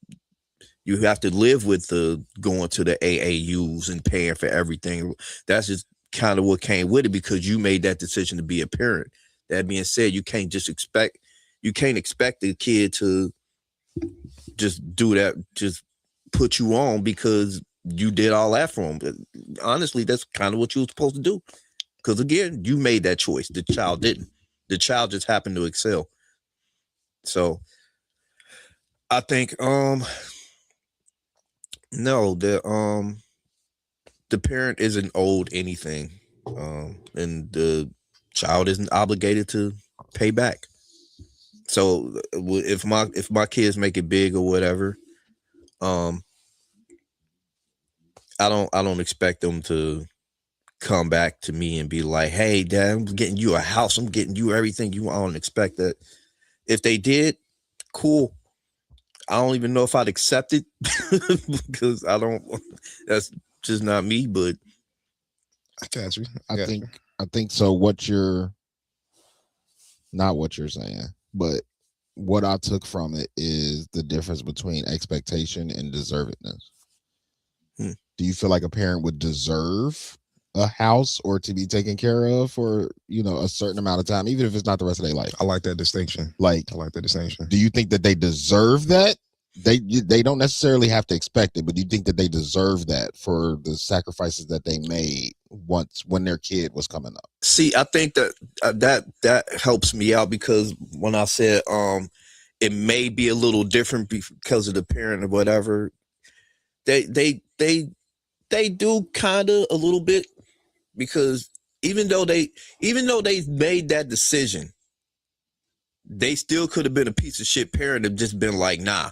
you have to live with the going to the AAUs and paying for everything. That's just kind of what came with it, because you made that decision to be a parent. That being said, you can't expect the kid to just do that, just put you on because you did all that for him. But honestly, that's kind of what you were supposed to do. Because again, you made that choice. The child didn't. The child just happened to excel. So I think no, the parent isn't owed anything. And the child isn't obligated to pay back. So if my kids make it big or whatever, I don't expect them to come back to me and be like, hey, Dad, I'm getting you a house, I'm getting you everything you want. I don't expect that. If they did, cool. I don't even know if I'd accept it because that's just not me, but I got you. I think so. Not what you're saying, but what I took from it is the difference between expectation and deservedness. Do you feel like a parent would deserve a house or to be taken care of for, a certain amount of time, even if it's not the rest of their life? I like that distinction. I like the distinction. Do you think that they deserve that? They don't necessarily have to expect it, but do you think that they deserve that for the sacrifices that they made when their kid was coming up? See, I think that helps me out, because when I said it may be a little different because of the parent or whatever, they do kind of a little bit, because even though they made that decision, they still could have been a piece of shit parent and just been like, nah,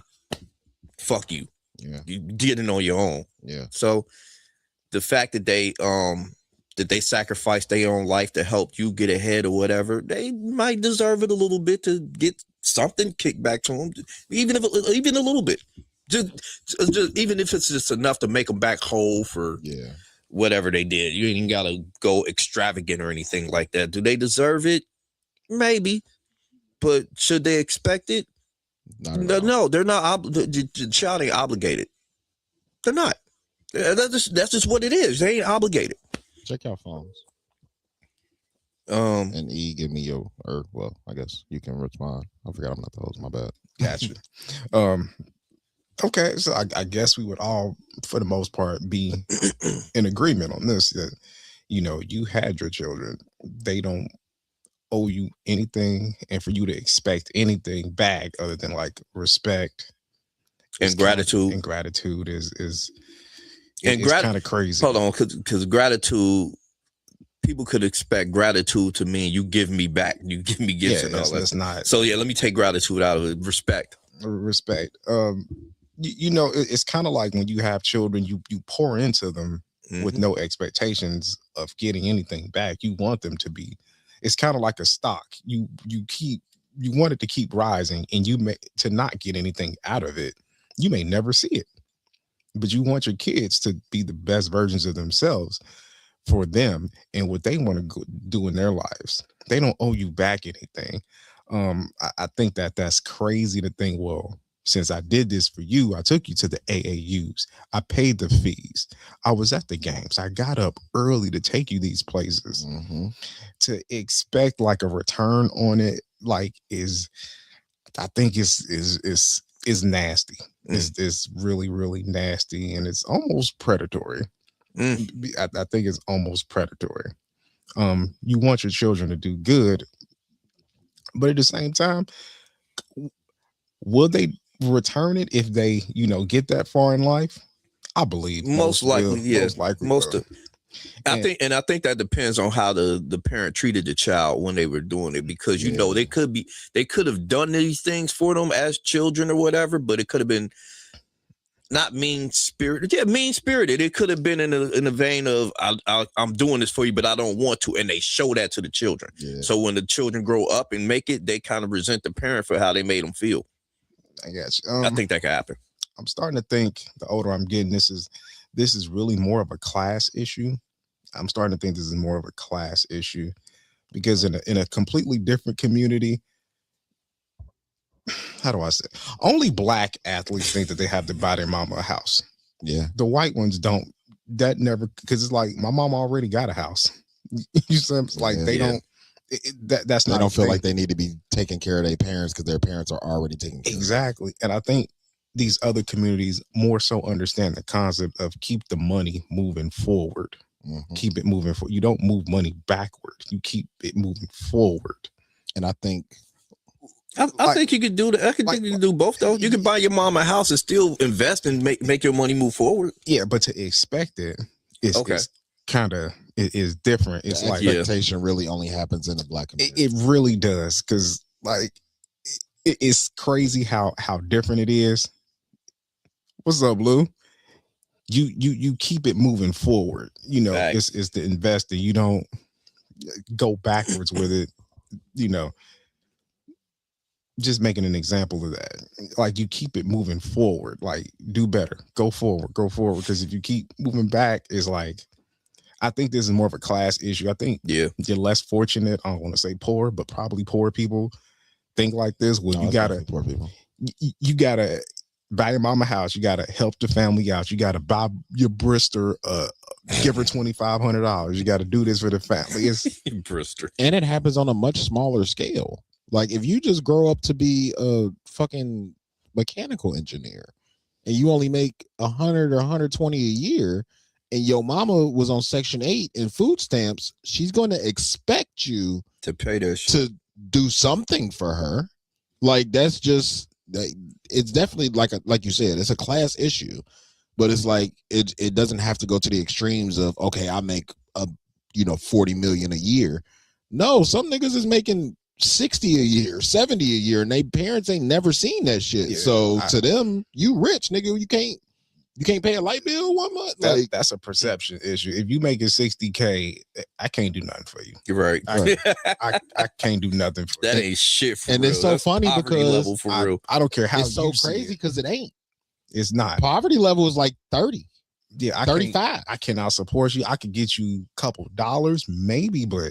fuck you. Yeah. You did it on your own. Yeah. So the fact that they sacrificed their own life to help you get ahead or whatever, they might deserve it a little bit to get something kicked back to them, even a little bit. Just even if it's just enough to make them back whole for whatever they did. You ain't gotta go extravagant or anything like that. Do they deserve it? Maybe, but should they expect it? No, they're not. The child ain't obligated. They're not. That's just what it is. They ain't obligated. Check your phones. And E, give me I guess you can respond. I forgot I'm not the host. My bad. Gotcha. Okay, so I guess we would all, for the most part, be in agreement on this, that, you had your children. They don't owe you anything, and for you to expect anything back other than like respect and gratitude. And gratitude is kind of crazy. Hold on, because gratitude, people could expect gratitude to mean you give me back, you give me gifts and all that. That's not. So let me take gratitude out of it. Respect. It's kind of like when you have children, you pour into them with no expectations of getting anything back. You want them to be. It's kind of like a stock. You want it to keep rising, and to not get anything out of it. You may never see it, but you want your kids to be the best versions of themselves for them and what they want to do in their lives. They don't owe you back anything. I think that's crazy to think, well, since I did this for you, I took you to the AAUs. I paid the fees. I was at the games. I got up early to take you these places. To expect like a return on it, like I think is is nasty. It's really, really nasty, and it's almost predatory. I think it's almost predatory. You want your children to do good, but at the same time, will they return it if they, get that far in life? I believe most likely, will. yeah. Most likely, I think that depends on how the parent treated the child when they were doing it, because they could have done these things for them as children or whatever, but it could have been not mean spirited. Yeah, mean spirited. It could have been in a vein of I'm doing this for you, but I don't want to, and they show that to the children. Yeah. So when the children grow up and make it, they kind of resent the parent for how they made them feel. I got you. I think that could happen. I'm starting to think the older I'm getting, this is really more of a class issue. I'm starting to think this is more of a class issue, because in a completely different community, how do I say? Only black athletes think that they have to buy their mama a house. Yeah. The white ones don't. That never, because it's like my mama already got a house. You see, it's like they don't. That's not. They don't feel like they need to be taking care of their parents because their parents are already taking care. Exactly, and I think these other communities more so understand the concept of keep the money moving forward. Mm-hmm. Keep it moving forward. You don't move money backward. You keep it moving forward. And I think. I think you could do that. I think you can do both though. You could buy your mom a house and still invest and make your money move forward. Yeah, but to expect it is kind of is different. It's the expectation really only happens in the black community. It really does, because it's crazy how different it is. What's up, Lou? You keep it moving forward. It's the investor. You don't go backwards with it. Just making an example of that. Like, you keep it moving forward. Like, do better. Go forward. Because if you keep moving back, it's like, I think this is more of a class issue. I think you're less fortunate. I don't want to say poor, but probably poor people think like this. Well, you gotta poor people. You gotta buy your mama a house. You gotta help the family out. You gotta buy your Brister, give her $2,500. You gotta do this for the family. It's Brister, and it happens on a much smaller scale. Like, if you just grow up to be a fucking mechanical engineer and you only make 100 or 120 a year, and your mama was on Section 8 and food stamps, she's going to expect you to pay this to do something for her. Like, that's just, it's definitely like you said, it's a class issue, but it's like, it doesn't have to go to the extremes of, okay, I make $40 million a year. No, some niggas is making 60 a year, 70 a year, and they parents ain't never seen that shit. So to them, you rich, nigga. You can't pay a light bill 1 month. That's a perception issue. If you making 60K, I can't do nothing for you. You're right. I can't do nothing for you. That ain't shit for and real. it's so funny because I don't care how it's so crazy, because it ain't. It's not. Poverty level is like 30. Yeah, 35. I cannot support you. I could get you a couple dollars, maybe, but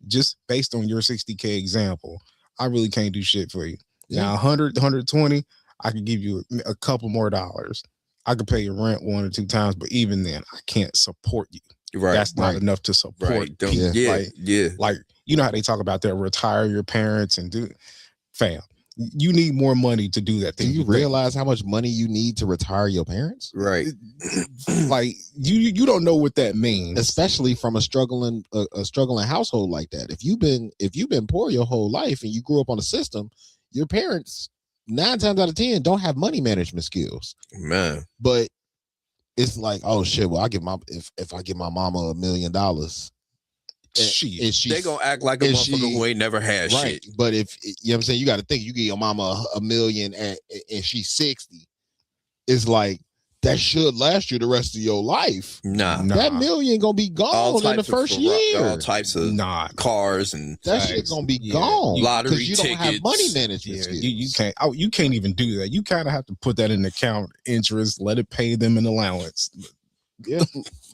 just based on your 60K example, I really can't do shit for you. Yeah. Now 100, 120, I could give you a couple more dollars. I could pay your rent 1 or 2 times, but even then, I can't support you. Right. That's not enough to support people. Like, you know how they talk about that, retire your parents and do, fam. You need more money to do that thing. Do you realize how much money you need to retire your parents? Right. Like, you don't know what that means, especially from a struggling household like that. If you've been poor your whole life and you grew up on a system, your parents 9 times out of 10 don't have money management skills. Man, but it's like, oh shit. Well, if I give my mama $1 million. They gonna act like a motherfucker who ain't never had shit. But if you know what I'm saying, you got to think, you give your mama $1 million and she's 60, it's like, that should last you the rest of your life. Nah. That $1 million gonna be gone in the first year. All types of cars and that shit gonna be gone. Lottery you tickets. Don't have money management skills. You can't even do that. You kind of have to put that in account interest, let it pay them an allowance. Yeah.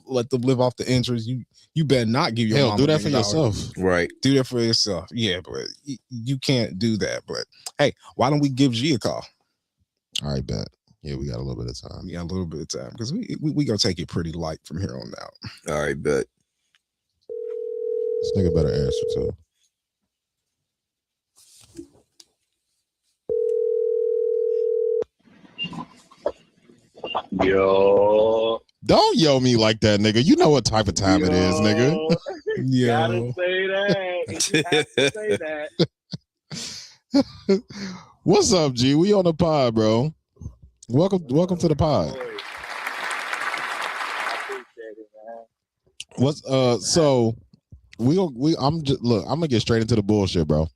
Let them live off the interest. You better not give your mom do that for yourself. Right. Do that for yourself. Yeah, but you can't do that. But hey, why don't we give G a call? All right, bet. Yeah, we got a little bit of time. We got a little bit of time because we gonna take it pretty light from here on out. All right, bet. This nigga better answer too. Yo. Don't yo me like that, nigga. You know what type of time it is, nigga. Gotta say that. You have to say that. What's up, G? We on the pod, bro. Welcome to the pod. I appreciate it, man. What's so I'm gonna get straight into the bullshit, bro.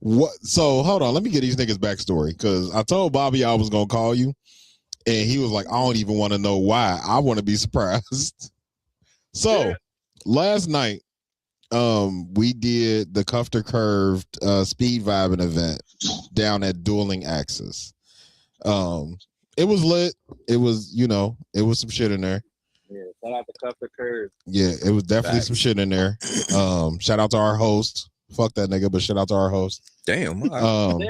What? So hold on, let me get these niggas backstory because I told Bobby I was gonna call you, and he was like, I don't even want to know why. I want to be surprised. So last night, we did the Cuffed or Curved speed vibing event down at Dueling Axis. It was lit. It was, it was some shit in there. Yeah, shout out to Cuffed or Curved. Yeah, it was definitely some shit in there. Shout out to our host. Fuck that nigga, but shout out to our host. Damn. Damn. Was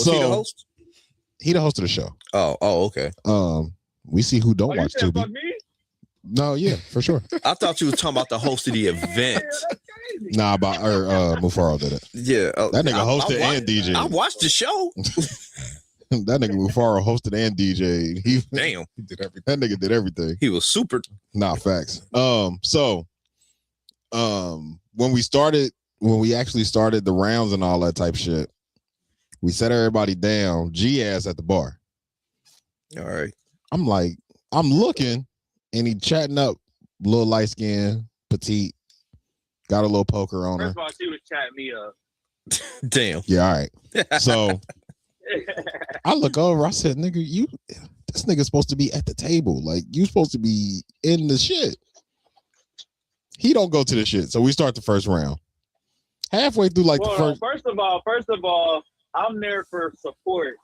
he the host? He the host of the show. Oh, okay. We see who don't You watch said Tubi. fuck me? No, yeah, for sure. I thought you was talking about the host of the event. Nah, about Mufaro did it. Yeah. That nigga hosted and DJ. I watched the show. That nigga Mufaro hosted and DJ. Damn. He did everything. That nigga did everything. He was super. Nah, facts. When we actually started the rounds and all that type shit, we set everybody down. G ass at the bar. All right. I'm like, I'm looking, and he chatting up, little light skin, petite, got a little poker on her. First of all, she was chatting me up. Damn. Yeah, all right. So I look over, I said, nigga, this nigga's supposed to be at the table. Like, you supposed to be in the shit. He don't go to the shit. So we start the first round. Halfway through, like, the first. First of all, I'm there for support.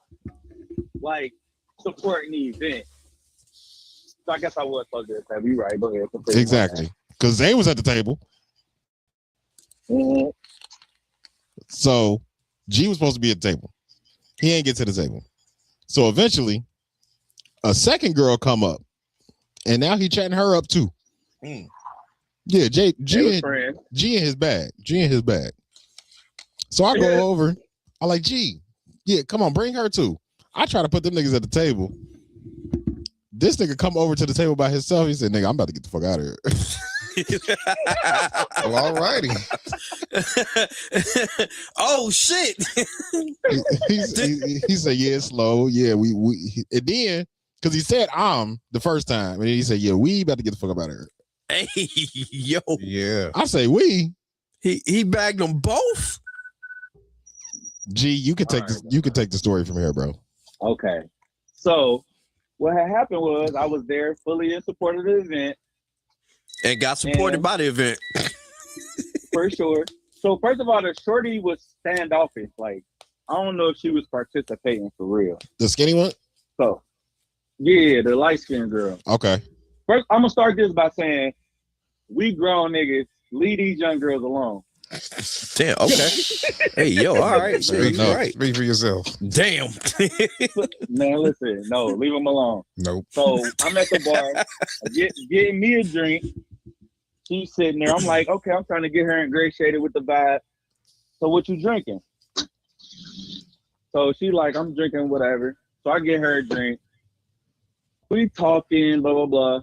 Like, supporting the event. So I guess I was supposed to say, you right, go ahead. Exactly. Because Zay was at the table. Mm-hmm. So G was supposed to be at the table. He ain't get to the table. So eventually, a second girl come up, and now he chatting her up too. Yeah, G in his bag. G in his bag. So I go over. I like, G, yeah, come on, bring her too. I try to put them niggas at the table. This nigga come over to the table by himself. He said, nigga, I'm about to get the fuck out of here. Well, all righty. Oh shit. he said, yeah, it's slow. Yeah, we and then because he said the first time, and then he said, yeah, we about to get the fuck up out of here. Hey, yo. Yeah. I say we. He bagged them both. G, you can take this. You can take the story from here, bro. Okay. So what had happened was I was there fully in support of the event. And got supported by the event. For sure. So first of all, the shorty was standoffish. Like, I don't know if she was participating for real. The skinny one? So, yeah, the light-skinned girl. Okay. First, I'm going to start this by saying, we grown niggas, leave these young girls alone. Damn, okay. Hey, yo, all right. Speak Right. for yourself. Damn. Man, listen, no, leave them alone. Nope. So, I'm at the bar, getting me a drink. She's sitting there. I'm like, okay, I'm trying to get her ingratiated with the vibe. So what you drinking? So she like, I'm drinking whatever. So I get her a drink. We talking, blah, blah, blah.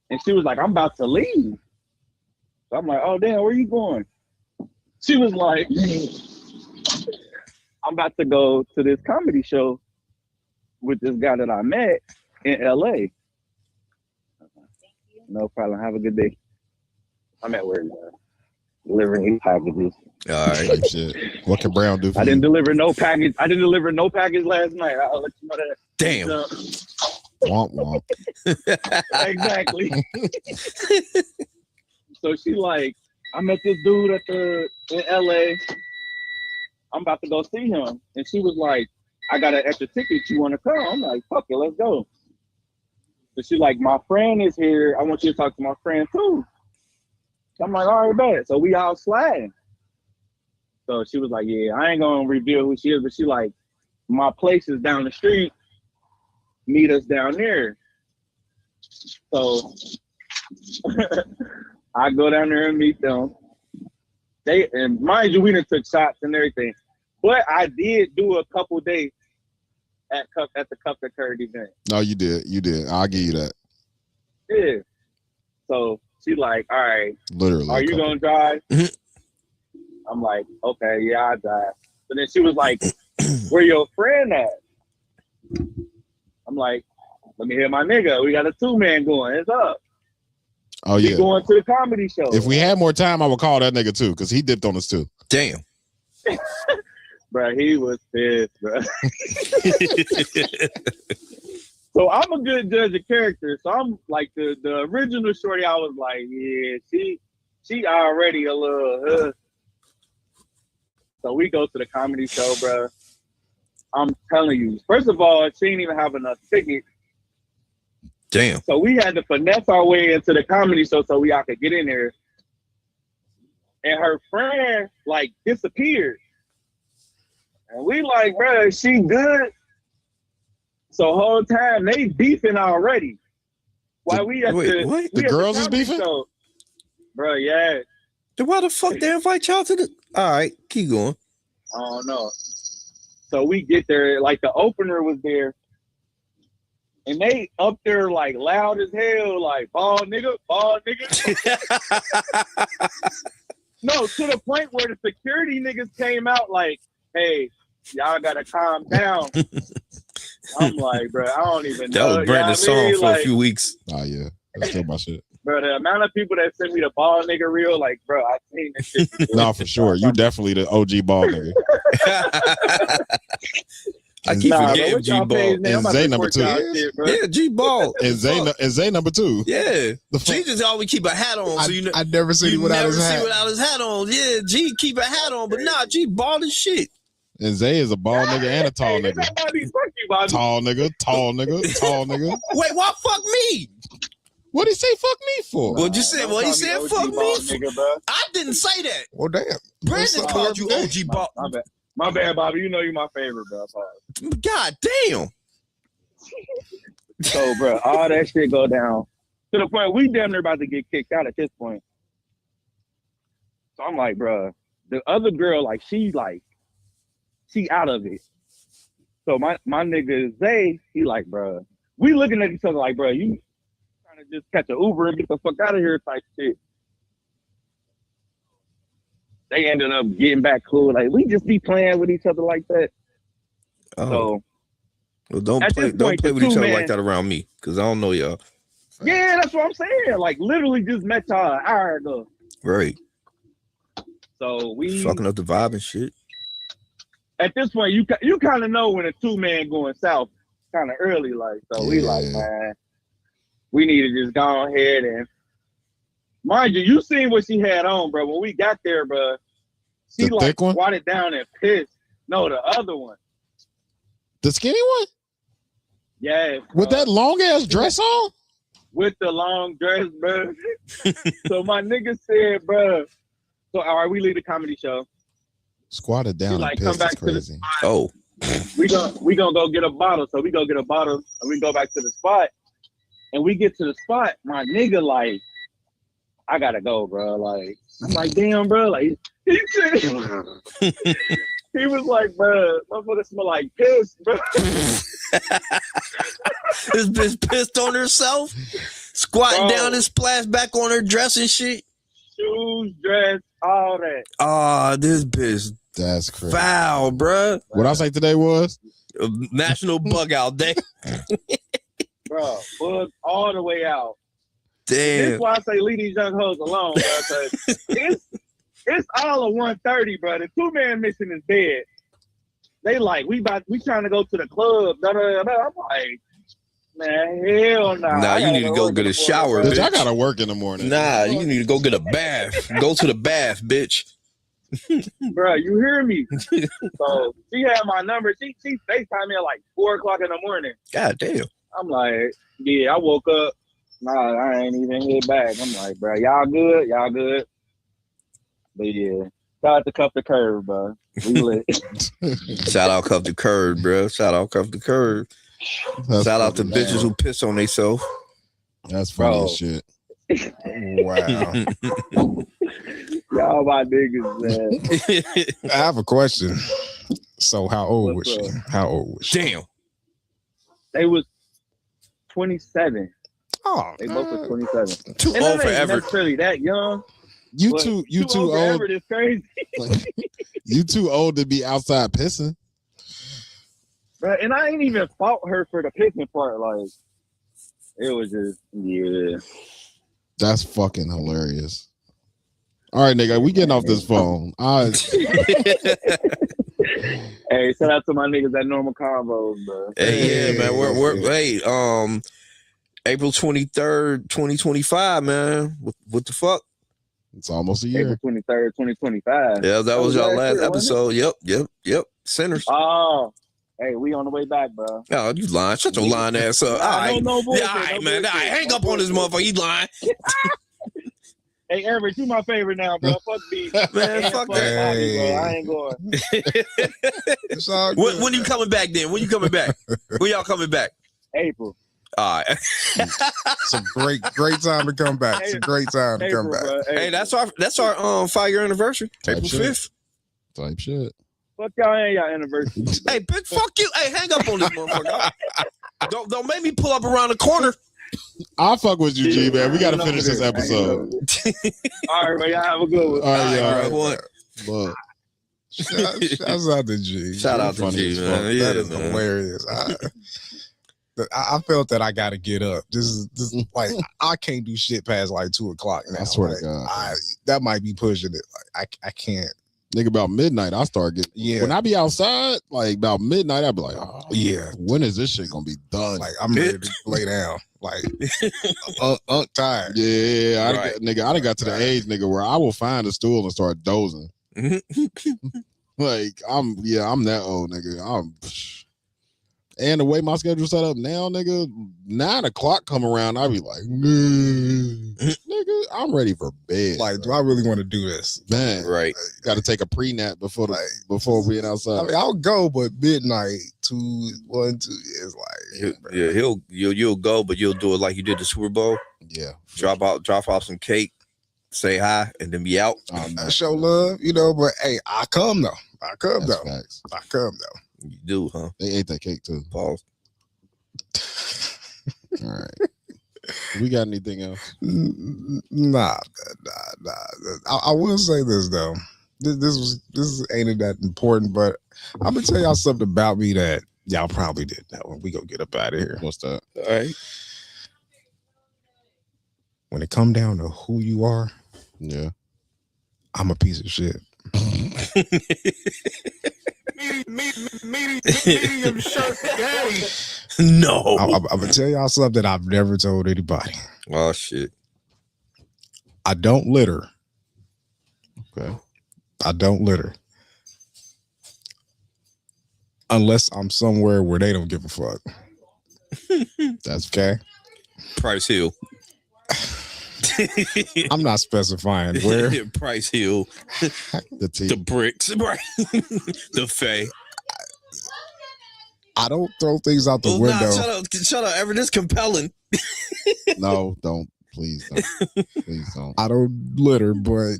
And she was like, I'm about to leave. So I'm like, oh, damn, where you going? She was like, I'm about to go to this comedy show with this guy that I met in LA. No problem. Have a good day. I'm at work, delivering packages. All right. Shit. What can Brown do for I you? didn't deliver no package. I didn't deliver no package last night. I'll let you know that. Damn. Womp womp. Exactly. So she like, I met this dude in LA. I'm about to go see him. And she was like, I got an extra ticket. You want to come? I'm like, fuck it, let's go. So she like, my friend is here. I want you to talk to my friend too. I'm like, all right, bet. So we out sliding. So she was like, yeah, I ain't gonna reveal who she is, but she like, my place is down the street. Meet us down there. So I go down there and meet them. And mind you, we done took shots and everything. But I did do a couple days at the Cup that Curd event. No, you did. You did. I'll give you that. Yeah. So she like, all right, Literally. are you gonna drive? I'm like, okay, yeah, I drive. But then she was like, where your friend at? I'm like, let me hear my nigga. We got a 2-man going. It's up. Oh, We yeah. going to the comedy show. If we had more time, I would call that nigga too, because he dipped on us too. Damn. Bro, he was pissed, bro. So I'm a good judge of character. So I'm like the original shorty. I was like, yeah, she already a little. So we go to the comedy show, bro. I'm telling you. First of all, she didn't even have enough tickets. Damn. So we had to finesse our way into the comedy show so we all could get in there. And her friend like disappeared. And we like, bro, is she good? So whole time they beefing already. While we at what? The girls is beefing? Show. Bro, yeah. Then why the fuck they invite y'all to the? All right, keep going. I don't know. So we get there, like the opener was there. And they up there like loud as hell, like ball nigga. No, to the point where the security niggas came out like, hey, y'all gotta calm down. I'm like, bro, I don't even know. That was Brandon's song for a few weeks. Oh, yeah. That's still my shit. Bro, the amount of people that send me the ball nigga reel, like, bro, I seen this shit before. No, for sure. You definitely the OG ball nigga. I keep forgetting G G-Ball. And Zay number 2. Yeah, G-Ball. And Zay number 2. Yeah. G just always keep a hat on. So you know, I never seen him without his hat. without his hat on. Yeah, G keep a hat on, but nah, G bald as shit. And Zay is a bald nigga and a tall nigga. Tall nigga. Wait, why fuck me? What'd he say fuck me for? What'd you say? What he said? Fuck me. I didn't say that. Well, damn. Brandon called you OG Ball. My bad, Bobby. You know you're my favorite, bro. God damn. So, bro, all that shit go down to the point we damn near about to get kicked out at this point. So I'm like, bro, the other girl, like, she out of it. So my nigga Zay, he like, bro, we looking at each other like, bro, you trying to just catch an Uber and get the fuck out of here type shit. They ended up getting back cool. Like, we just be playing with each other like that. Oh. So, well, don't play with each other like that around me, because I don't know y'all. Yeah, that's what I'm saying. Like, literally just met y'all an hour ago. Right. So we fucking up the vibe and shit. At this point, you kind of know when a 2-man going south kind of early. Like, so we like, man, we need to just go ahead and. Mind you seen what she had on, bro. When we got there, bro, she the like one? squatted down and pissed. No, the other one. The skinny one? Yeah. With that long ass dress on? With the long dress, bro. So my nigga said, bro, so all right, we leave the comedy show. Squatted down and like, pissed. come back Is crazy. Oh. We gonna go get a bottle. So we go get a bottle and we go back to the spot. And we get to the spot, my nigga like, I gotta go, bro. Like, I'm like, damn, bro. Like, he was like, bro, motherfucker smell like piss, bro. This bitch pissed on herself, squatting down and splash back on her dress and shit. Shoes, dress, all that. Ah, this bitch. That's crazy. Foul, bro. What I say today was National Bug Out Day. Bro, bug all the way out. Damn. That's why I say leave these young hoes alone, bro. It's all of 1:30, bro. The 2-man mission is dead. They like, we trying to go to the club. I'm like, man, hell no. Nah, you need to go get a shower, bitch. I gotta work in the morning. Nah, you need to go get a bath. Go to the bath, bitch. Bro, you hear me? So she had my number. She FaceTimed me at like 4:00 in the morning. God damn. I'm like, yeah, I woke up. Nah, I ain't even hit back. I'm like, bro, y'all good? Y'all good? But yeah, shout out to Cuff the Curve, bro. We lit. Shout out Cuff the Curve, bro. Shout out Cuff the Curve. Shout out to bitches who piss on themselves. That's funny as shit. Wow. Y'all my niggas, man. I have a question. So how old was What's she? How old was she? Damn. They was 27. Oh, They both was 27. Too And old that for ain't Everett. necessarily that young. You but too for old. Everett is crazy. You too old to be outside pissing. But, and I ain't even fault her for the picking part. Like, it was just, yeah. That's fucking hilarious. All right, nigga, we getting off this phone. Hey, shout out to my niggas at Normal Combos, bro. Hey, yeah, man. We're April 23rd, 2025, man. What the fuck? It's almost a year. April 23rd, 2025. Yeah, that was y'all last year, episode. Yep. Sinners. Oh, hey, we on the way back, bro. Oh, you lying. Shut your lying ass up. All right. No bullshit, Yeah, all right, no man. bullshit, All right, hang no up on this bullshit. motherfucker. You lying. Hey, Everett, you my favorite now, bro. Fuck me. Man, And fuck Bobby, that. bro. I ain't going. it's all good. When you coming back then? When you coming back? When y'all coming back? April. All right. It's a great time to come back. It's a great time to come back. Bro. Hey, that's our 5-year anniversary. April shit. 5th. Type shit. Fuck y'all and y'all anniversary. Hey, bitch, fuck you. Hey, hang up on this motherfucker. Don't make me pull up around the corner. I'll fuck with you, G, man. We got to finish this episode. All right, bro. Y'all have a good one. All right, All y'all. right, what? Look, Shouts out to G. Shout out to Funny G, as man. fuck. Yeah, That is man. hilarious. I felt that I got to get up. This is like I can't do shit past like 2:00 now. I swear Like, to God. that might be pushing it. Like, I can't. nigga, about midnight, I start getting. Yeah. When I be outside, like about midnight, I be like, oh, Yeah. when is this shit gonna be done? Like I'm ready to lay down. Like tired. yeah, I Right. done got to the age, nigga, where I will find a stool and start dozing. Like I'm that old, nigga. And the way my schedule set up now, nigga, 9:00 come around, I be like, nigga, I'm ready for bed. Like, do I really want to do this? Man, Right. got to take a pre-nap before being outside. I mean, I'll go, but midnight, 2, 1, 2 is like, Yeah, you'll go, but you'll do it like you did the Super Bowl. Yeah, Drop off some cake, say hi, and then be out. I show love, but hey, I come though. I come that's though. facts. I come though. You do, huh? They ate that cake too. Pause. All right. We got anything else? Nah. I will say this though. This ain't that important, but I'm gonna tell y'all something about me that y'all probably didn't know when we go get up out of here. What's that? All right. When it come down to who you are, Yeah. I'm a piece of shit. Medium shirt daddy. No. I'm gonna tell y'all something I've never told anybody. Oh shit. I don't litter. Okay. I don't litter. Unless I'm somewhere where they don't give a fuck. That's Okay. Price Hill. I'm not specifying where. Price Hill. the tea. The bricks. Right. The Fay. I don't throw things out the Oh, window. nah, shut up, Everett. This compelling. No, don't. Please don't. Please don't. I don't litter, but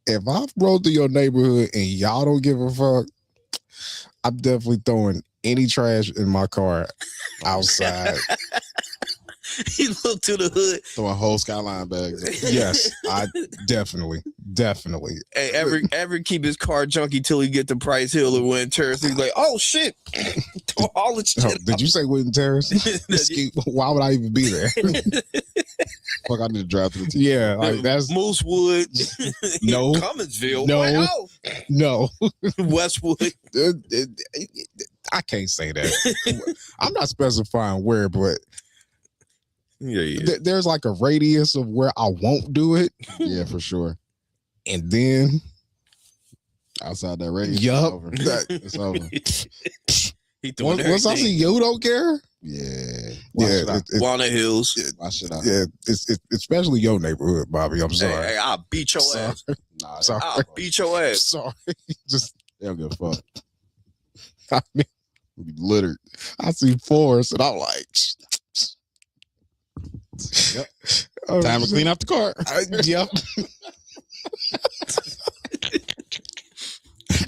if I roll through your neighborhood and y'all don't give a fuck, I'm definitely throwing any trash in my car outside. He looked to the hood. Throwing whole Skyline bags. Yes, I definitely. Hey, Everett keep his car junky till he get to Price Hill or Wynn Terrace. He's like, oh shit. Throw all the shit. Oh, did you say Wooden Terrace? Why would I even be there? Fuck, I need to drive through the tea. Yeah, like that's Moosewood. No. Cumminsville. No. Like, oh. no. Westwood. I can't say that. I'm not specifying where, but Yeah. there's like a radius of where I won't do it, Yeah, for sure. and then Outside that radius. Yup. It's over. It's over. He doing once I see you don't care, Yeah. yeah, Walnut Hills. Why should I? yeah, it's especially your neighborhood, Bobby. I'm sorry. Hey, I'll beat your Sorry. ass. Nah, Sorry. I'll beat your ass. Sorry, just they don't give a fuck. I mean, We be littered. I see Forrest, and I'm like, Yep. oh, Time to clean up the car. Yep.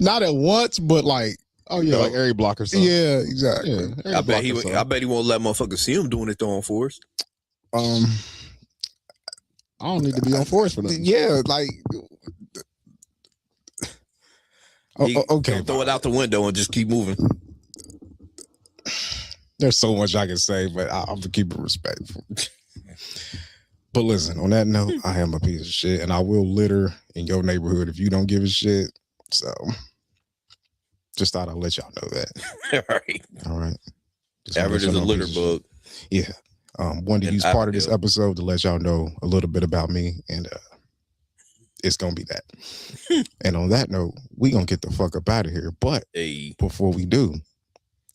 Not at once, but like Oh yeah, like Airy Block or something. Yeah, exactly. Yeah, I bet he won't let motherfuckers see him doing it though on Forest. I don't need to be on Forest for that. Yeah, like okay. Throw it out the window and just keep moving. There's so much I can say, but I'm gonna keep it respectful. But listen, on that note, I am a piece of shit, and I will litter in your neighborhood if you don't give a shit. So, just thought I'd let y'all know that. All right. Everett is a litter bug. Yeah. Wanted to use part of this episode to let y'all know a little bit about me, and it's gonna be that. And on that note, we gonna get the fuck up out of here. But before we do,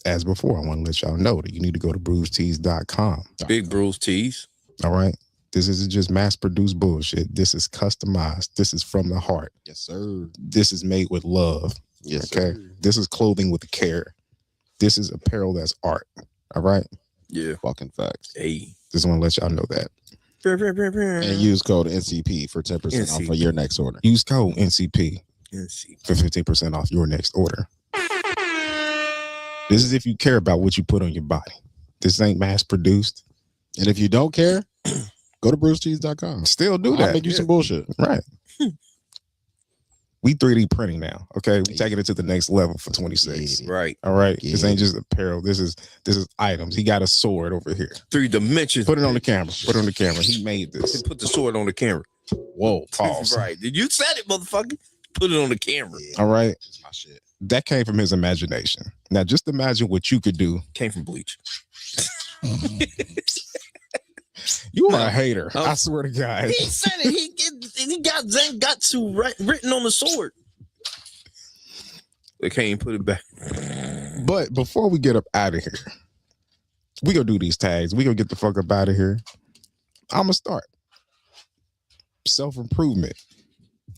as before, I want to let y'all know that you need to go to bruisetees.com. Big Bruce Tees. All right. This isn't just mass-produced bullshit. This is customized. This is from the heart. Yes, sir. This is made with love. Yes, okay. Sir. This is clothing with care. This is apparel that's art. All right. Yeah. Fucking facts. Just want to let y'all know that. And use code NCP for 10% off of your next order. Use code NCP for 15% off your next order. This is if you care about what you put on your body. This ain't mass-produced. And if you don't care, go to bruisetees.com. Still do that. I'll make you some bullshit. Right. We 3D printing now. Okay. We taking it to the next level for 26. Right. All right. This ain't just apparel. This is items. He got a sword over here. 3 dimensions. Put it on the camera. Put it on the camera. He made this. Put the sword on the camera. Whoa. Pause. Right. You said it, motherfucker. Put it on the camera. All right. That's my shit. That came from his imagination. Now just imagine what you could do. Came from Bleach. You are a hater. I swear to God. He said it. He got Zangatsu written on the sword. They can't even put it back. But before we get up out of here, we gonna do these tags. We gonna get the fuck up out of here. I'm gonna start. Self-improvement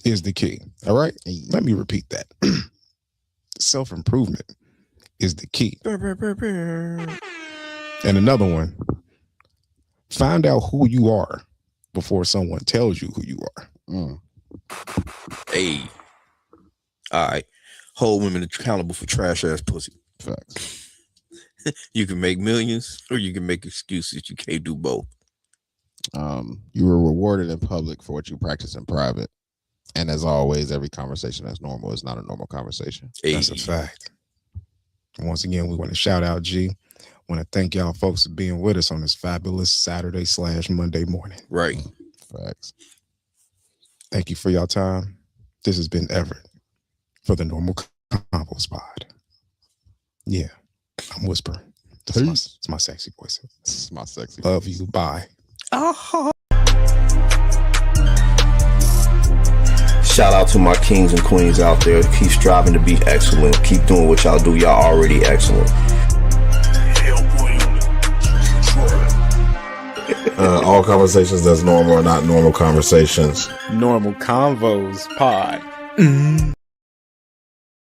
is the key. All right. Let me repeat that. Self-improvement is the key. And another one. Find out who you are before someone tells you who you are. Hey. All right. Hold women accountable for trash ass pussy. Facts. You can make millions or you can make excuses. You can't do both. You were rewarded in public for what you practice in private. And as always, every conversation that's normal is not a normal conversation. That's a fact. And once again, we want to shout out G. Want to thank y'all folks for being with us on this fabulous Saturday/Monday morning. Right. Facts. Thank you for your time. This has been Everett for the Normal Combos Pod. Yeah, I'm whispering. It's my sexy voice. It's my sexy Love voice. you. Bye. Shout out to my kings and queens out there. Keep striving to be excellent. Keep doing what y'all do. Y'all already excellent. All conversations that's normal are not normal conversations. Normal Convos Pod.